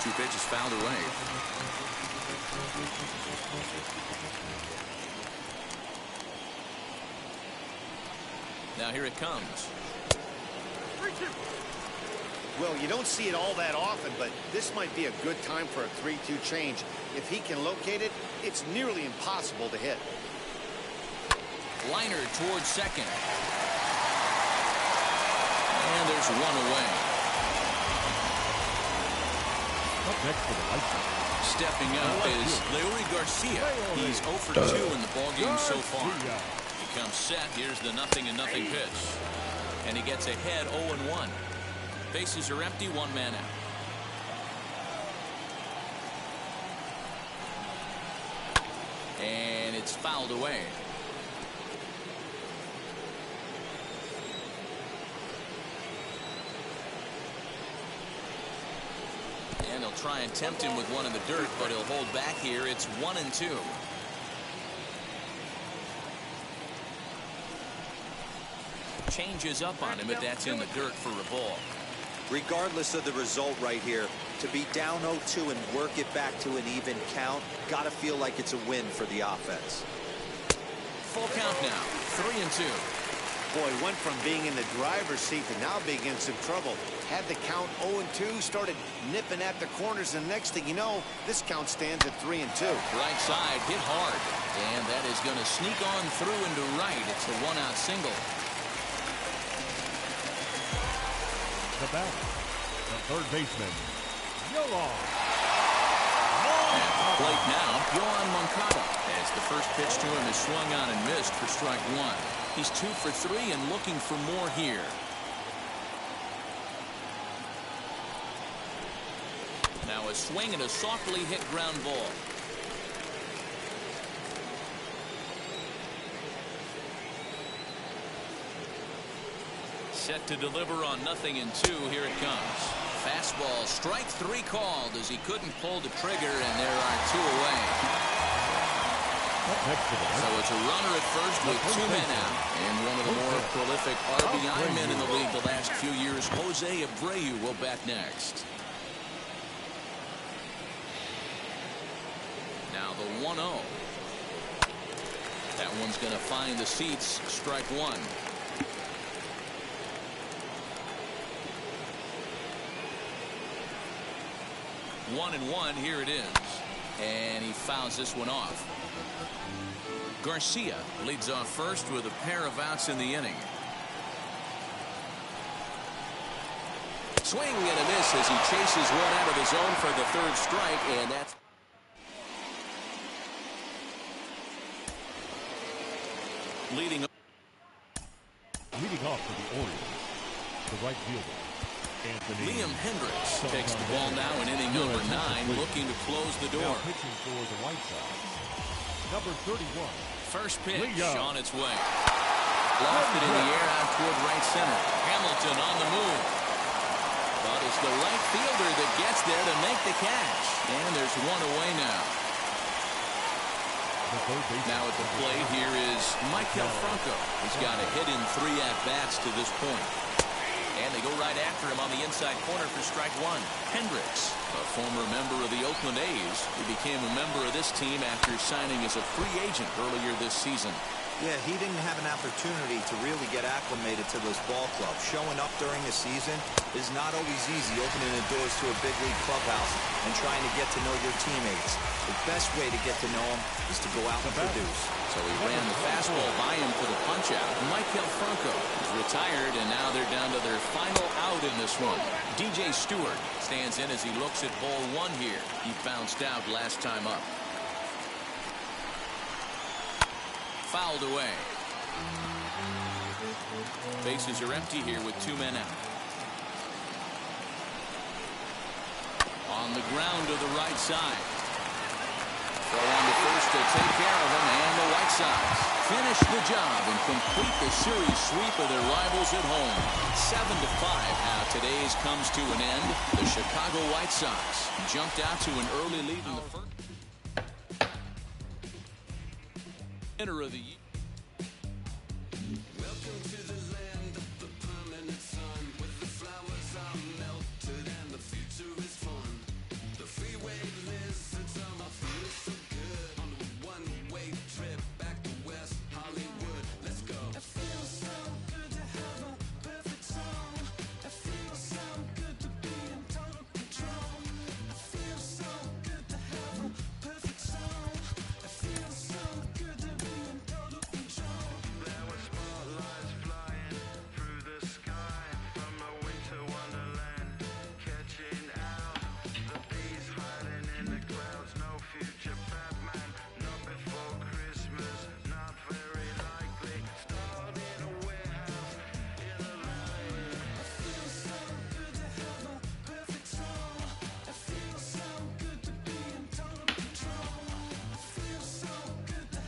[SPEAKER 1] Two pitches fouled away. Now here it comes.
[SPEAKER 3] Well, you don't see it all that often, but this might be a good time for a 3-2 change. If he can locate it, it's nearly impossible to hit.
[SPEAKER 1] Liner towards second. And there's one away.
[SPEAKER 4] Up next for the White Sox.
[SPEAKER 1] Stepping up is Leury Garcia. He's 0 for 2 in the ballgame so far. He comes set. Here's the 0-0 pitch. And he gets ahead 0-1. Bases are empty, one man out. And it's fouled away. And he'll try and tempt him with one in the dirt, but he'll hold back here. It's 1-2. Changes up on him, but that's in the dirt for a ball.
[SPEAKER 2] Regardless of the result right here, to be down 0-2 and work it back to an even count, gotta feel like it's a win for the offense.
[SPEAKER 1] Full count now, 3-2.
[SPEAKER 3] Boy, went from being in the driver's seat to now being in some trouble. Had the count 0-2, started nipping at the corners, and next thing you know, this count stands at 3-2.
[SPEAKER 1] Right side hit hard, and that is going to sneak on through into right. It's a one-out single.
[SPEAKER 4] The batter, the third baseman, Yoan.
[SPEAKER 1] At the plate now, Yoan Moncada, as the first pitch to him is swung on and missed for strike one. He's 2 for 3 and looking for more here. Now a swing and a softly hit ground ball. Set to deliver on 0-2. Here it comes. Fastball, strike 3 called as he couldn't pull the trigger, and there are 2 away. So it's a runner at first with 2 men out. And one of the more prolific RBI men in the league the last few years, Jose Abreu, will bat next. Now the 1-0. That one's going to find the seats. Strike 1. 1-1. Here it is. And he fouls this one off. Garcia leads off first with a pair of outs in the inning. Swing and a miss as he chases one out of the zone for the 3rd strike, and that's leading
[SPEAKER 4] off for the Orioles, the right fielder,
[SPEAKER 1] Liam Hendricks takes the ball now in inning number 9, looking to close the door.
[SPEAKER 4] Now pitching for the White Sox, number 31.
[SPEAKER 1] First pitch on its way. Lofted in the air out toward right center. Hamilton on the move. But it's the right fielder that gets there to make the catch. And there's one away now. Now at the plate here is Michael Franco. He's got a hit in 3 at-bats to this point. And they go right after him on the inside corner for strike 1. Hendricks, a former member of the Oakland A's, who became a member of this team after signing as a free agent earlier this season.
[SPEAKER 2] Yeah, he didn't have an opportunity to really get acclimated to this ball club. Showing up during a season is not always easy, opening the doors to a big league clubhouse and trying to get to know your teammates. The best way to get to know them is to go out and produce.
[SPEAKER 1] So he ran the fastball by him for the punch-out. Michael Franco is retired, and now they're down to their final out in this one. DJ Stewart stands in as he looks at ball 1 here. He bounced out last time up. Fouled away. Bases are empty here with 2 men out. On the ground to the right side. Throw on to first to take care of him, and the White Sox finish the job and complete the series sweep of their rivals at home. 7-5. Now today's comes to an end. The Chicago White Sox jumped out to an early lead in the first. Winner of the year.